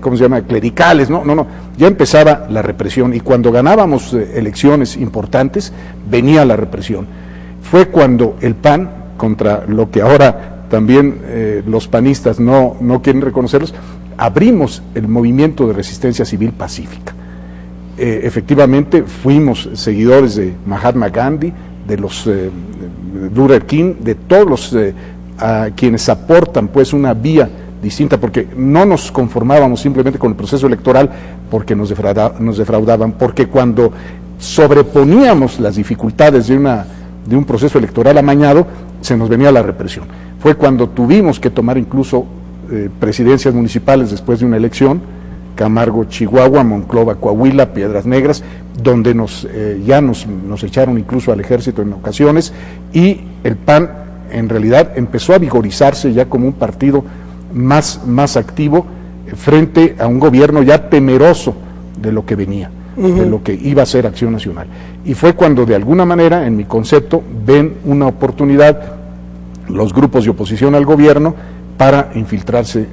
¿cómo se llama?, clericales, no, ya empezaba la represión, y cuando ganábamos elecciones importantes, venía la represión. Fue cuando el PAN, contra lo que ahora también los panistas no quieren reconocerlos, abrimos el movimiento de resistencia civil pacífica. Efectivamente fuimos seguidores de Mahatma Gandhi, de los Luther King, de todos los a quienes aportan pues una vía distinta, porque no nos conformábamos simplemente con el proceso electoral porque nos defraudaban, porque cuando sobreponíamos las dificultades de un proceso electoral amañado, se nos venía la represión. Fue cuando tuvimos que tomar incluso presidencias municipales después de una elección: Camargo, Chihuahua; Monclova, Coahuila; Piedras Negras, donde nos echaron incluso al ejército en ocasiones, y el PAN en realidad empezó a vigorizarse ya como un partido más activo frente a un gobierno ya temeroso de lo que venía, de lo que iba a ser Acción Nacional. Y fue cuando, de alguna manera, en mi concepto, ven una oportunidad los grupos de oposición al gobierno para infiltrarse,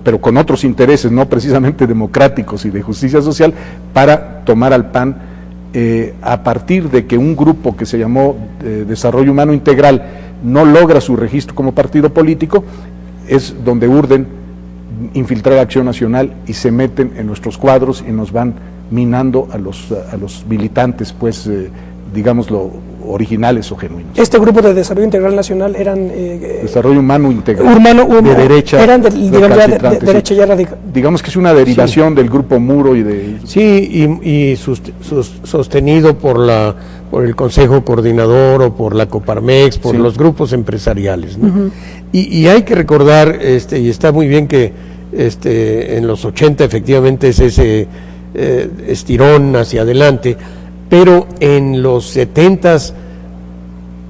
pero con otros intereses, no precisamente democráticos y de justicia social, para tomar al PAN a partir de que un grupo que se llamó Desarrollo Humano Integral no logra su registro como partido político. Es donde urden infiltrar a Acción Nacional y se meten en nuestros cuadros y nos van minando a los militantes, pues digámoslo, originales o genuinos. Este grupo de Desarrollo Integral Nacional eran Desarrollo Humano Integral, de derecha, eran derecha ya radical. Digamos que es una derivación del grupo Muro y de... Sí, y sostenido por el Consejo Coordinador o por la Coparmex, por los grupos empresariales, ¿no? Y hay que recordar, y está muy bien que en los 80 efectivamente es ese estirón hacia adelante, pero en los 70s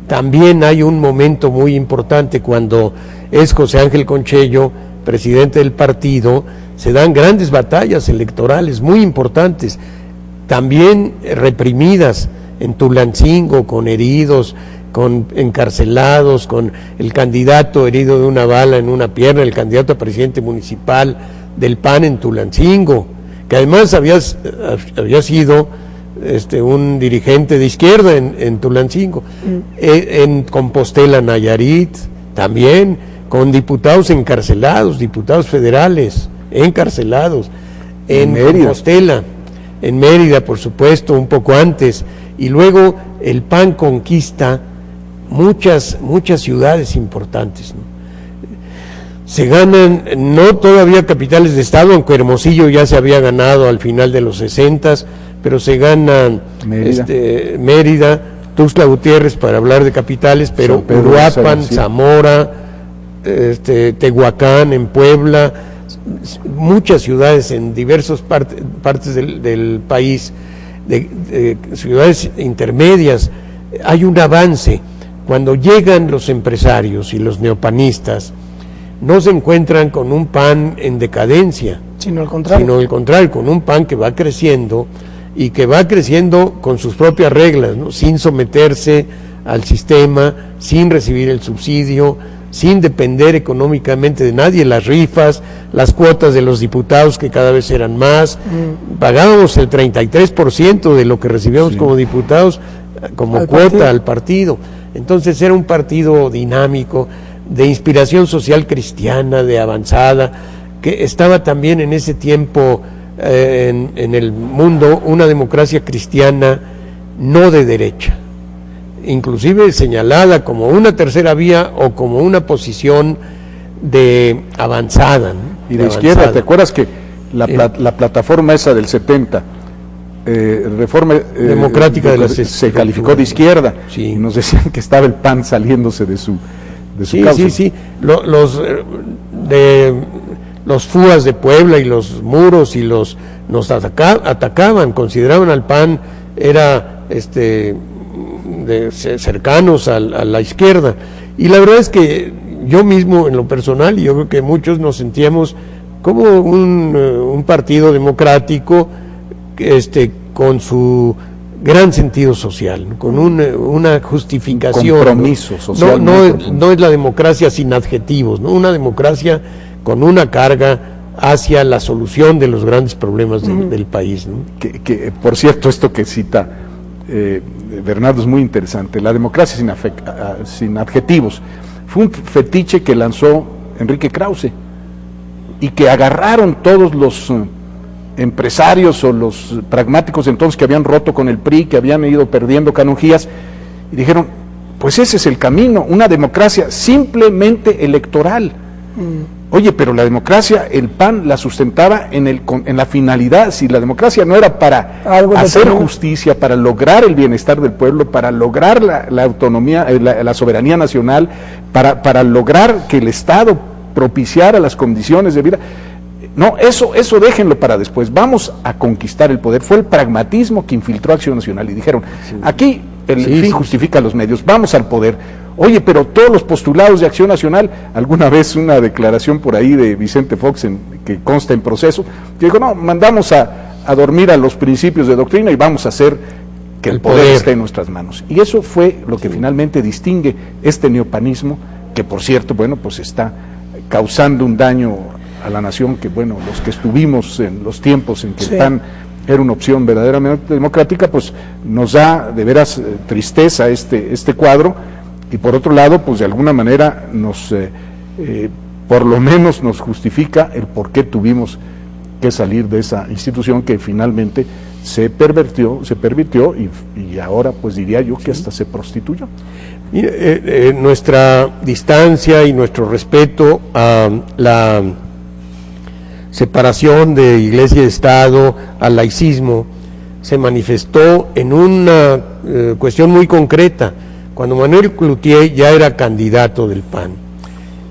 también hay un momento muy importante cuando es José Ángel Conchello presidente del partido. Se dan grandes batallas electorales muy importantes, también reprimidas en Tulancingo, con heridos, con encarcelados, con el candidato herido de una bala en una pierna, el candidato a presidente municipal del PAN en Tulancingo, que además había sido un dirigente de izquierda en Tulancingo. En Compostela, Nayarit, también, con diputados encarcelados, diputados federales encarcelados, en Compostela, en Mérida, por supuesto, un poco antes, y luego el PAN conquista muchas ciudades importantes, ¿no? Se ganan, no todavía capitales de estado, aunque Hermosillo ya se había ganado al final de los 60s, pero se ganan Mérida, Tuxtla Gutiérrez, para hablar de capitales, pero Uruapan, Zamora, Tehuacán, en Puebla, muchas ciudades en diversas partes del país, de ciudades intermedias, hay un avance. Cuando llegan los empresarios y los neopanistas, no se encuentran con un PAN en decadencia, sino al contrario, con un PAN que va creciendo y que va creciendo con sus propias reglas, ¿no? Sin someterse al sistema, sin recibir el subsidio, sin depender económicamente de nadie, las rifas, las cuotas de los diputados que cada vez eran más, pagábamos el 33% de lo que recibíamos como diputados como cuota al partido. Entonces era un partido dinámico, de inspiración social cristiana, de avanzada, que estaba también en ese tiempo en el mundo una democracia cristiana no de derecha, inclusive señalada como una tercera vía o como una posición de avanzada, ¿no? Y de izquierda. ¿Te acuerdas que la plataforma esa del 70, Reforma Democrática se calificó de izquierda? Sí. Y nos decían que estaba el PAN saliéndose de su causa. Sí. Los FUAS de Puebla y los muros y nos atacaban, consideraban al PAN era cercanos a la izquierda, y la verdad es que yo mismo en lo personal, y yo creo que muchos nos sentíamos como un partido democrático con su gran sentido social, ¿no? Con una justificación, compromiso social. No es la democracia sin adjetivos, ¿no? Una democracia con una carga hacia la solución de los grandes problemas del país, ¿no? Que por cierto, esto que cita Bernardo es muy interesante. La democracia sin adjetivos fue un fetiche que lanzó Enrique Krause y que agarraron todos los empresarios o los pragmáticos entonces que habían roto con el PRI, que habían ido perdiendo canonjías, y dijeron, pues ese es el camino, una democracia simplemente electoral. Oye, pero la democracia, el PAN la sustentaba en la finalidad. Si la democracia no era para hacer justicia, para lograr el bienestar del pueblo, para lograr la autonomía, la soberanía nacional, para lograr que el Estado propiciara las condiciones de vida. No, eso déjenlo para después. Vamos a conquistar el poder. Fue el pragmatismo que infiltró Acción Nacional y dijeron, aquí el fin justifica los medios, vamos al poder. Oye, pero todos los postulados de Acción Nacional, alguna vez una declaración por ahí de Vicente Fox que consta en proceso, que dijo, no, mandamos a dormir a los principios de doctrina y vamos a hacer que el poder esté en nuestras manos. Y eso fue lo que finalmente distingue este neopanismo, que por cierto, bueno, pues está causando un daño a la nación, que bueno, los que estuvimos en los tiempos en que el PAN era una opción verdaderamente democrática, pues nos da de veras tristeza este cuadro. Y por otro lado, pues de alguna manera por lo menos nos justifica el por qué tuvimos que salir de esa institución que finalmente se pervirtió y ahora pues diría yo que hasta se prostituyó. Mire, nuestra distancia y nuestro respeto a la separación de Iglesia y Estado, al laicismo, se manifestó en una cuestión muy concreta. Cuando Manuel Cloutier ya era candidato del PAN,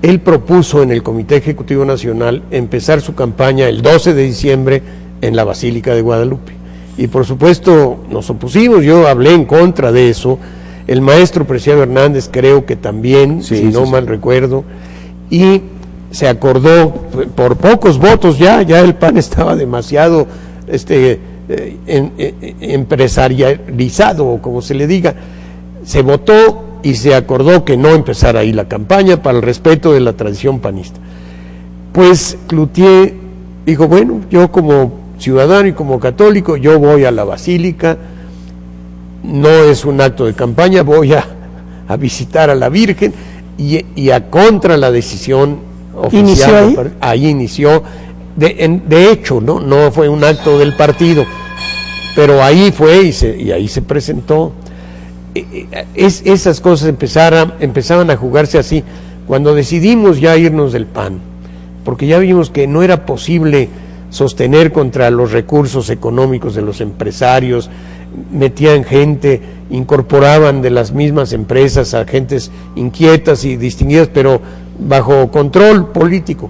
él propuso en el Comité Ejecutivo Nacional empezar su campaña el 12 de diciembre en la Basílica de Guadalupe. Y por supuesto nos opusimos, yo hablé en contra de eso, el maestro Preciado Hernández creo que también, si no mal recuerdo, y se acordó por pocos votos, ya el PAN estaba demasiado empresarializado, o como se le diga. Se votó y se acordó que no empezara ahí la campaña para el respeto de la tradición panista. Pues Cloutier dijo, bueno, yo como ciudadano y como católico, yo voy a la Basílica, no es un acto de campaña, voy a visitar a la Virgen, y a contra la decisión oficial. Ahí inició, de hecho, no fue un acto del partido, pero ahí fue y ahí se presentó. Esas cosas empezaban a jugarse así cuando decidimos ya irnos del PAN, porque ya vimos que no era posible sostener contra los recursos económicos de los empresarios. Metían gente, incorporaban de las mismas empresas a gentes inquietas y distinguidas, pero bajo control político.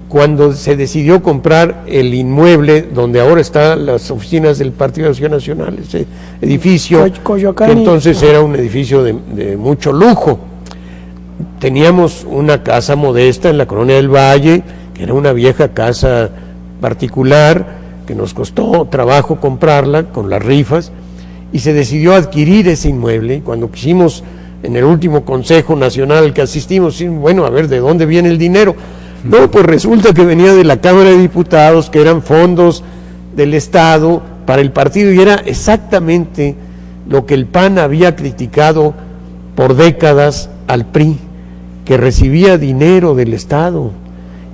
Cuando se decidió comprar el inmueble donde ahora están las oficinas del Partido de Acción Nacional, ese edificio, que entonces era un edificio de mucho lujo. Teníamos una casa modesta en la Colonia del Valle, que era una vieja casa particular, que nos costó trabajo comprarla con las rifas, y se decidió adquirir ese inmueble. Cuando quisimos, en el último Consejo Nacional al que asistimos, bueno, a ver, ¿de dónde viene el dinero? No, pues resulta que venía de la Cámara de Diputados, que eran fondos del Estado para el partido, y era exactamente lo que el PAN había criticado por décadas al PRI, que recibía dinero del Estado,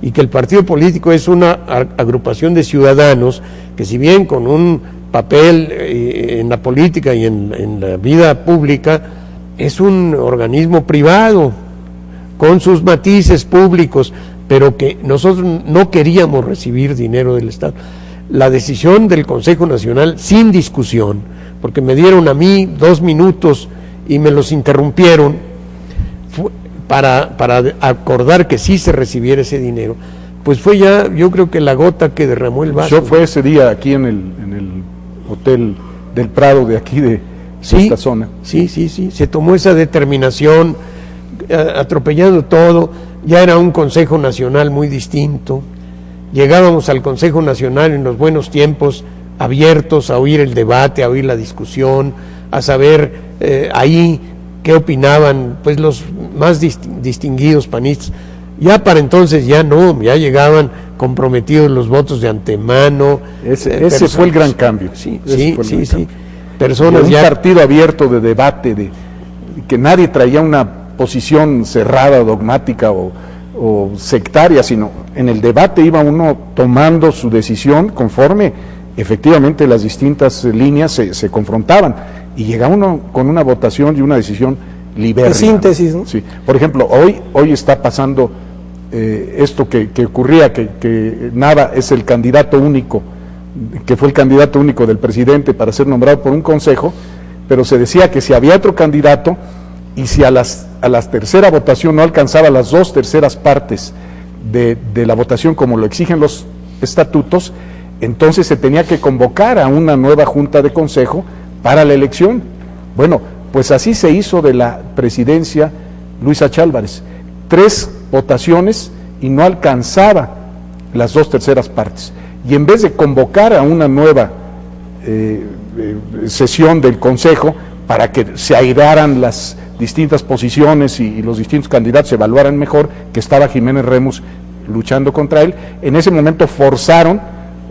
y que el partido político es una agrupación de ciudadanos que, si bien con un papel en la política y en la vida pública, es un organismo privado, con sus matices públicos, pero que nosotros no queríamos recibir dinero del Estado. La decisión del Consejo Nacional, sin discusión, porque me dieron a mí 2 minutos y me los interrumpieron, para acordar que sí se recibiera ese dinero, pues fue ya, yo creo que la gota que derramó el vaso. Yo fue ese día aquí en el Hotel del Prado de aquí de esta zona. Sí, se tomó esa determinación, atropellando todo. Ya era un Consejo Nacional muy distinto. Llegábamos al Consejo Nacional en los buenos tiempos, abiertos a oír el debate, a oír la discusión, a saber ahí qué opinaban pues los más distinguidos panistas. Ya para entonces ya no, ya llegaban comprometidos los votos de antemano. Ese fue el gran cambio. Sí. Personas un partido abierto de debate, de que nadie traía una posición cerrada, dogmática o sectaria, sino en el debate iba uno tomando su decisión conforme efectivamente las distintas líneas se confrontaban, y llegaba uno con una votación y una decisión libérrima. De síntesis, ¿no? Sí. Por ejemplo, hoy está pasando esto que ocurría, que Nava es el candidato único, que fue el candidato único del presidente para ser nombrado por un consejo, pero se decía que si había otro candidato, y si a la tercera votación no alcanzaba las 2/3 partes de la votación como lo exigen los estatutos, entonces se tenía que convocar a una nueva junta de consejo para la elección. Bueno, pues así se hizo de la presidencia Luis H. Álvarez. 3 votaciones y no alcanzaba las 2/3 partes. Y en vez de convocar a una nueva sesión del consejo para que se airaran las distintas posiciones y los distintos candidatos se evaluaran mejor, que estaba Jiménez Remus luchando contra él, en ese momento forzaron,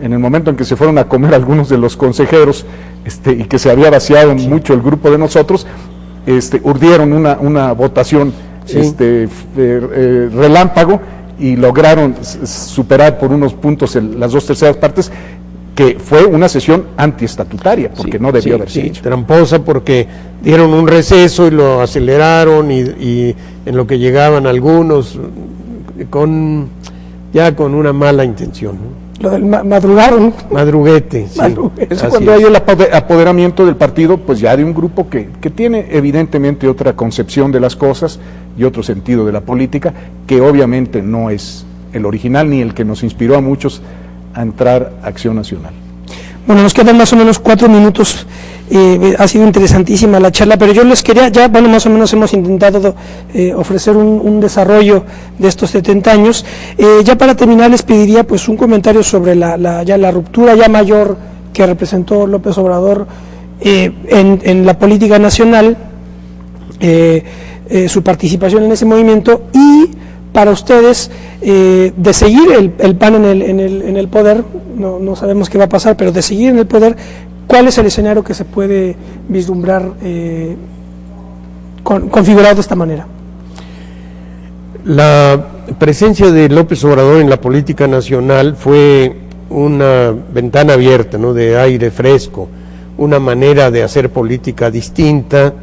en el momento en que se fueron a comer algunos de los consejeros y que se había vaciado mucho el grupo de nosotros, urdieron una votación relámpago y lograron superar por unos puntos las 2/3 partes, que fue una sesión antiestatutaria, porque no debió haberse hecho. Tramposa, porque dieron un receso y lo aceleraron, y en lo que llegaban algunos con una mala intención, ¿no? Lo del madrugaron. Madruguete, sí. Eso cuando hay el apoderamiento del partido, pues ya de un grupo que tiene evidentemente otra concepción de las cosas y otro sentido de la política, que obviamente no es el original ni el que nos inspiró a muchos a entrar a Acción Nacional. Bueno, nos quedan más o menos 4 minutos. Ha sido interesantísima la charla, pero yo les quería, más o menos hemos intentado ofrecer un desarrollo de estos 70 años. Ya para terminar les pediría pues un comentario sobre la ruptura ya mayor que representó López Obrador en la política nacional, su participación en ese movimiento, y para ustedes, de seguir el PAN en el poder, no sabemos qué va a pasar, pero de seguir en el poder, ¿cuál es el escenario que se puede vislumbrar configurado de esta manera? La presencia de López Obrador en la política nacional fue una ventana abierta, ¿no?, de aire fresco, una manera de hacer política distinta,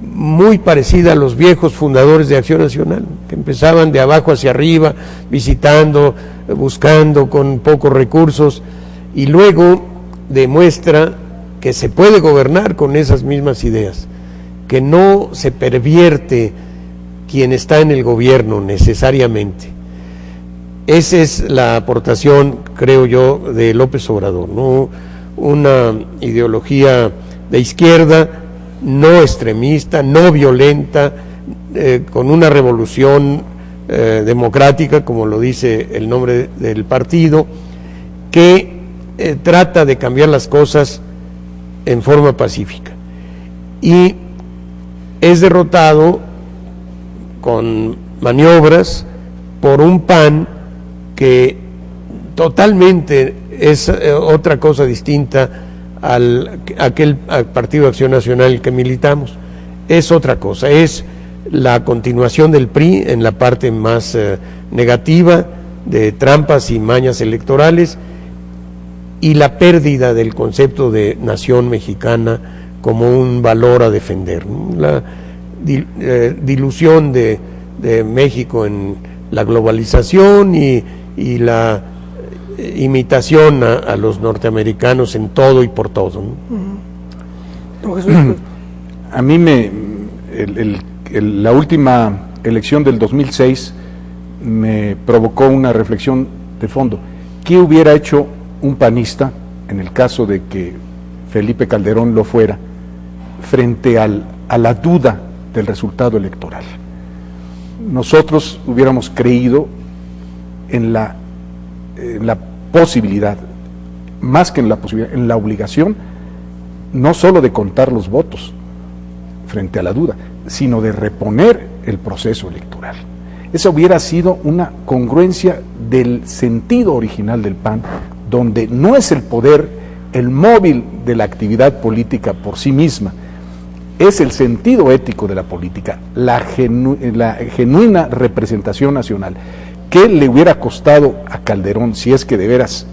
muy parecida a los viejos fundadores de Acción Nacional, que empezaban de abajo hacia arriba, visitando, buscando con pocos recursos, y luego demuestra que se puede gobernar con esas mismas ideas, que no se pervierte quien está en el gobierno necesariamente. Esa es la aportación, creo yo, de López Obrador, ¿no? Una ideología de izquierda, no extremista, no violenta, con una revolución democrática, como lo dice el nombre del partido, que trata de cambiar las cosas en forma pacífica. Y es derrotado con maniobras por un PAN que totalmente es otra cosa distinta al Partido de Acción Nacional que militamos. Es otra cosa, es la continuación del PRI en la parte más negativa de trampas y mañas electorales, y la pérdida del concepto de nación mexicana como un valor a defender, ¿no? La dilución de México en la globalización y la imitación a los norteamericanos en todo y por todo, ¿no? A mí la última elección del 2006 me provocó una reflexión de fondo. ¿Qué hubiera hecho un panista, en el caso de que Felipe Calderón lo fuera, frente a la duda del resultado electoral? Nosotros hubiéramos creído en la posibilidad, más que en la posibilidad, en la obligación, no solo de contar los votos frente a la duda, sino de reponer el proceso electoral. Esa hubiera sido una congruencia del sentido original del PAN, donde no es el poder el móvil de la actividad política por sí misma, es el sentido ético de la política, la genuina representación nacional. ¿Qué le hubiera costado a Calderón, si es que de veras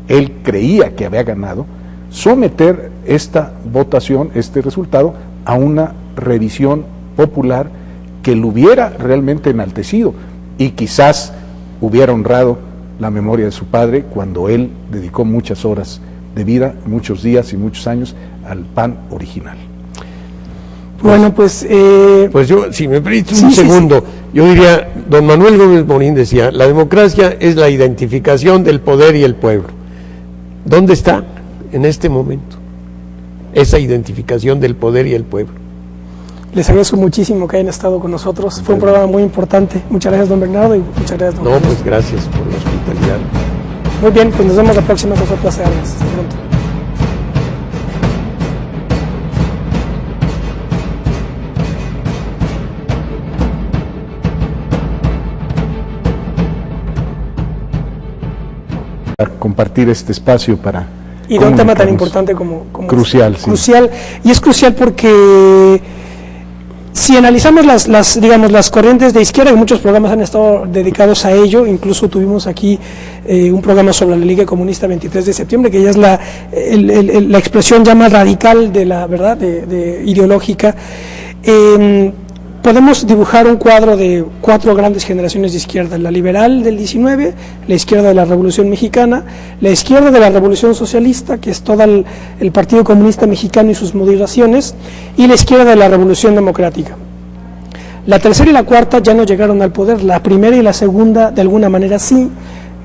él creía que había ganado, someter esta votación, este resultado, a una revisión popular que lo hubiera realmente enaltecido y quizás hubiera honrado la memoria de su padre cuando él dedicó muchas horas de vida, muchos días y muchos años al PAN original? Bueno, pues yo, si me permite un segundo, yo diría, don Manuel Gómez Morín decía, la democracia es la identificación del poder y el pueblo. ¿Dónde está en este momento esa identificación del poder y el pueblo? Les agradezco muchísimo que hayan estado con nosotros. Fue un programa muy importante. Muchas gracias, don Bernardo, y muchas gracias, don Manuel. Pues gracias por la hospitalidad. Muy bien, pues nos vemos la próxima. Fue un placer. Hasta pronto. Compartir este espacio para y de un tema tan importante como crucial, este. Crucial, y es crucial porque si analizamos las corrientes de izquierda, y muchos programas han estado dedicados a ello, incluso tuvimos aquí un programa sobre la Liga Comunista 23 de septiembre, que ya es la expresión ya más radical de la verdad de ideológica. Podemos dibujar un cuadro de 4 grandes generaciones de izquierda: la liberal del 19, la izquierda de la Revolución Mexicana, la izquierda de la Revolución Socialista, que es todo el Partido Comunista Mexicano y sus modulaciones, y la izquierda de la Revolución Democrática. La tercera y la cuarta ya no llegaron al poder, la primera y la segunda de alguna manera sí.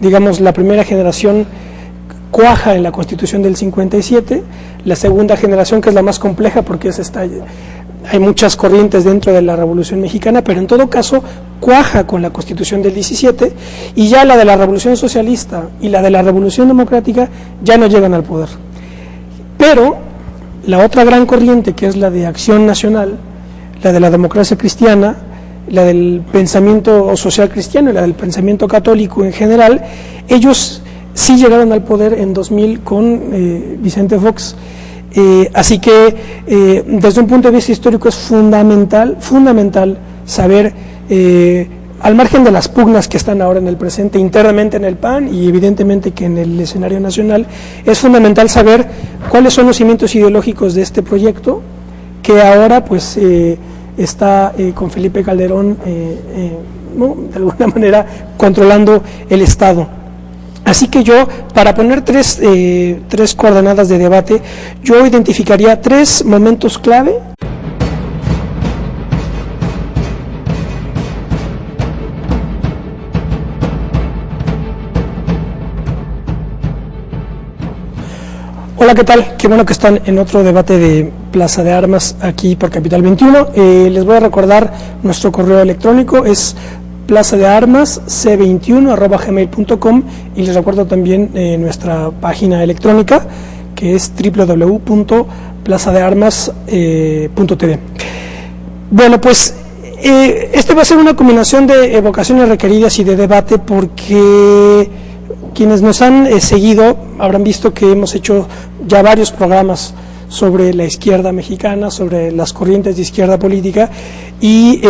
Digamos, la primera generación cuaja en la Constitución del 57, la segunda generación, que es la más compleja porque hay muchas corrientes dentro de la Revolución Mexicana, pero en todo caso cuaja con la Constitución del 17, y ya la de la Revolución Socialista y la de la Revolución Democrática ya no llegan al poder. Pero la otra gran corriente, que es la de Acción Nacional, la de la democracia cristiana, la del pensamiento social cristiano y la del pensamiento católico en general, ellos sí llegaron al poder en 2000 con Vicente Fox. Así que desde un punto de vista histórico es fundamental saber, al margen de las pugnas que están ahora en el presente, internamente en el PAN y evidentemente que en el escenario nacional, es fundamental saber cuáles son los cimientos ideológicos de este proyecto, que ahora pues está con Felipe Calderón ¿no? de alguna manera controlando el Estado. Así que yo, para poner tres coordenadas de debate, yo identificaría 3 momentos clave Hola, ¿qué tal? Qué bueno que están en otro debate de Plaza de Armas aquí por Capital 21. Les voy a recordar nuestro correo electrónico, es plazadearmasc21@gmail.com, y les recuerdo también nuestra página electrónica, que es www.plazadearmas.tv. Bueno, pues este va a ser una combinación de evocaciones requeridas y de debate, porque quienes nos han seguido habrán visto que hemos hecho ya varios programas sobre la izquierda mexicana, sobre las corrientes de izquierda política, y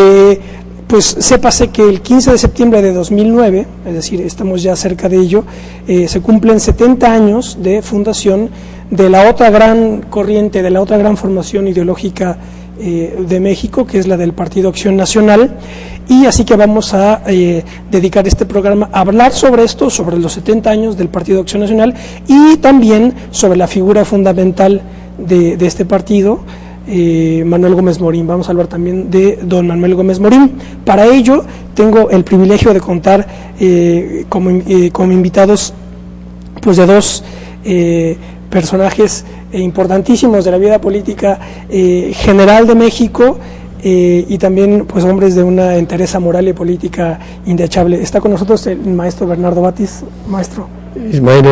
pues sépase que el 15 de septiembre de 2009, es decir, estamos ya cerca de ello, se cumplen 70 años de fundación de la otra gran corriente, de la otra gran formación ideológica de México, que es la del Partido Acción Nacional, y así que vamos a dedicar este programa a hablar sobre esto, sobre los 70 años del Partido Acción Nacional, y también sobre la figura fundamental de este partido, Manuel Gómez Morín. Vamos a hablar también de don Manuel Gómez Morín. Para ello tengo el privilegio de contar como invitados pues de dos personajes importantísimos de la vida política general de México, y también pues hombres de una entereza moral y política indechable. Está con nosotros el maestro Bernardo Batis. Maestro Ismael,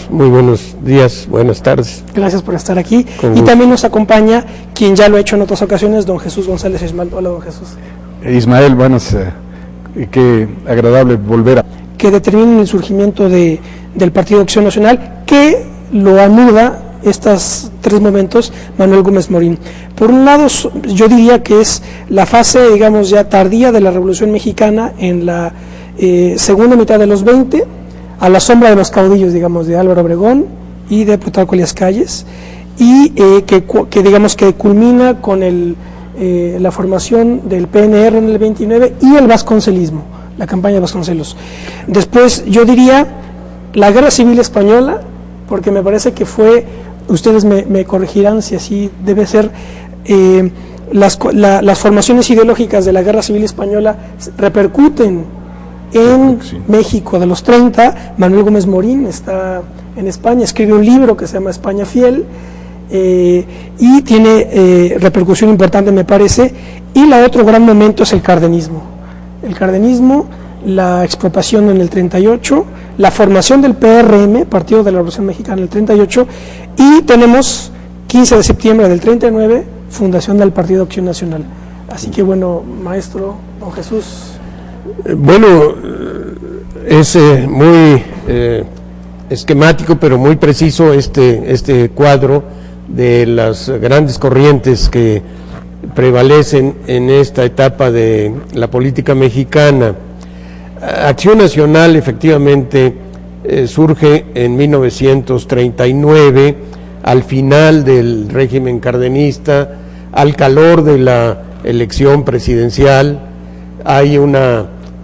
muy buenos días, buenas tardes. Gracias por estar aquí. Y también nos acompaña quien ya lo ha hecho en otras ocasiones, don Jesús González Esmal. Hola, don Jesús. Ismael, buenas, qué agradable volver a... Que determinen el surgimiento del Partido Acción Nacional, que lo anuda estos tres momentos Manuel Gómez Morín. Por un lado, yo diría que es la fase, digamos, ya tardía de la Revolución Mexicana, en la segunda mitad de los 20, a la sombra de los caudillos, digamos, de Álvaro Obregón y de Plutarco Elías Calles, y que digamos que culmina con la formación del PNR en el 29 y el vasconcelismo, la campaña de Vasconcelos. Después, yo diría la Guerra Civil Española, porque me parece que fue, ustedes me corregirán si así debe ser, las formaciones ideológicas de la Guerra Civil Española repercuten en México de los 30. Manuel Gómez Morín está en España, escribe un libro que se llama España Fiel, y tiene repercusión importante, me parece. Y la otro gran momento es el cardenismo. El cardenismo, la expropiación en el 38, la formación del PRM, Partido de la Revolución Mexicana, en el 38, y tenemos 15 de septiembre del 39, fundación del Partido Acción Nacional. Así que bueno, maestro, don Jesús. Bueno, es muy esquemático, pero muy preciso este cuadro de las grandes corrientes que prevalecen en esta etapa de la política mexicana. Acción Nacional efectivamente surge en 1939, al final del régimen cardenista, al calor de la elección presidencial. Hay un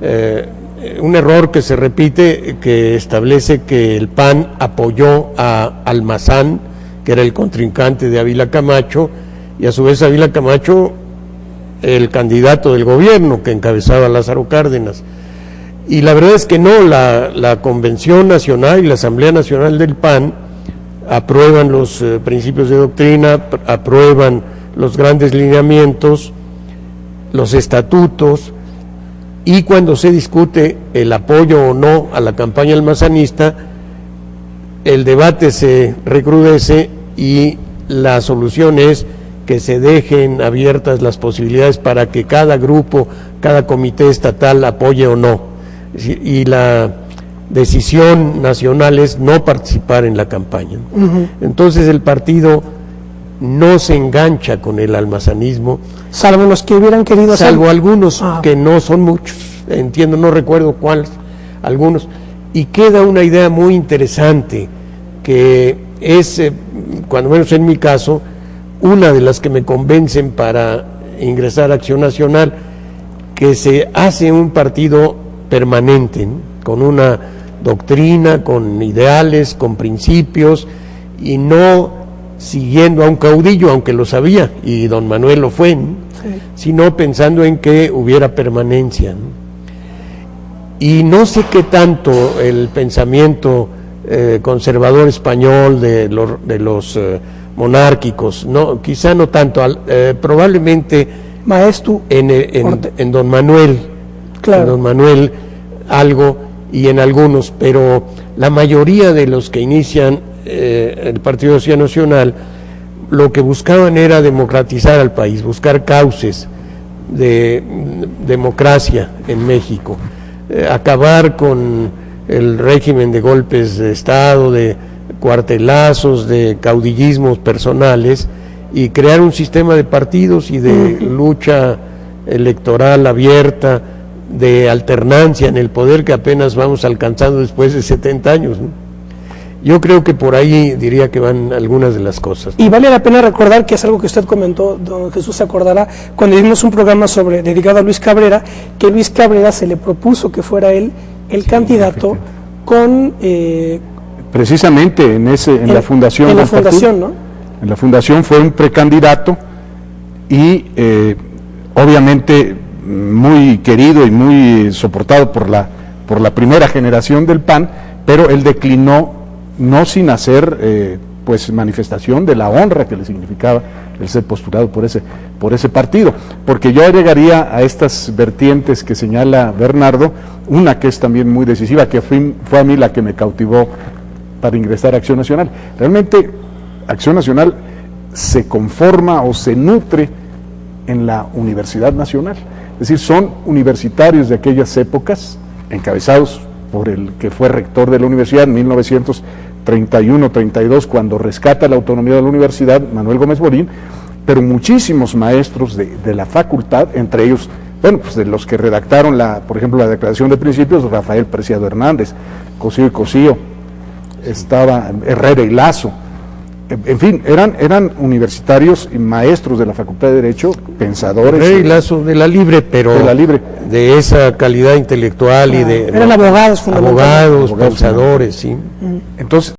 error que se repite, que establece que el PAN apoyó a Almazán, que era el contrincante de Ávila Camacho, y a su vez Ávila Camacho, el candidato del gobierno que encabezaba Lázaro Cárdenas. Y la verdad es que no, la Convención Nacional y la Asamblea Nacional del PAN aprueban los principios de doctrina, aprueban los grandes lineamientos, los estatutos, y cuando se discute el apoyo o no a la campaña almazanista, el debate se recrudece y la solución es que se dejen abiertas las posibilidades para que cada grupo, cada comité estatal apoye o no. Y la decisión nacional es no participar en la campaña. Entonces el partido no se engancha con el almazanismo, salvo los que hubieran querido hacer. Salvo algunos, que no son muchos, entiendo, no recuerdo cuáles, algunos, y queda una idea muy interesante, que es, cuando menos en mi caso, una de las que me convencen para ingresar a Acción Nacional, que se hace un partido permanente, ¿no?, con una doctrina, con ideales, con principios, y no siguiendo a un caudillo, aunque lo sabía, y don Manuel lo fue, ¿no?, sino pensando en que hubiera permanencia, ¿no? Y no sé qué tanto el pensamiento conservador español, de los monárquicos, no, quizá no tanto, probablemente Maeztu, en Don Manuel, claro. en Don Manuel algo, y en algunos, pero la mayoría de los que inician el Partido de Acción Nacional, lo que buscaban era democratizar al país, buscar cauces de democracia en México, acabar con el régimen de golpes de Estado, de cuartelazos, de caudillismos personales, y crear un sistema de partidos y de lucha electoral abierta, de alternancia en el poder que apenas vamos alcanzando después de 70 años, ¿no? Yo creo que por ahí diría que van algunas de las cosas, ¿no? Y vale la pena recordar que es algo que usted comentó, don Jesús se acordará, cuando hicimos un programa dedicado a Luis Cabrera, que Luis Cabrera se le propuso que fuera él el candidato con... precisamente en la fundación. En la fundación, ¿no? En la fundación fue un precandidato y obviamente muy querido y muy soportado por la primera generación del PAN, pero él declinó, no sin hacer pues manifestación de la honra que le significaba el ser postulado por ese partido, porque yo agregaría a estas vertientes que señala Bernardo, una que es también muy decisiva, que fue a mí la que me cautivó para ingresar a Acción Nacional. Realmente Acción Nacional se conforma o se nutre en la Universidad Nacional, es decir, son universitarios de aquellas épocas, encabezados por el que fue rector de la universidad en 1931-32, cuando rescata la autonomía de la universidad, Manuel Gómez Morín, pero muchísimos maestros de la facultad, entre ellos, bueno, pues de los que redactaron, por ejemplo, la Declaración de Principios, Rafael Preciado Hernández, Cosío y Cosío, estaba Herrera y Lazo, en fin, eran universitarios y maestros de la Facultad de Derecho, pensadores. Herrera y Lazo de la Libre, pero de la Libre, de esa calidad intelectual y de... Eran abogados, fundamentalmente. Abogados, pensadores, sí. Entonces,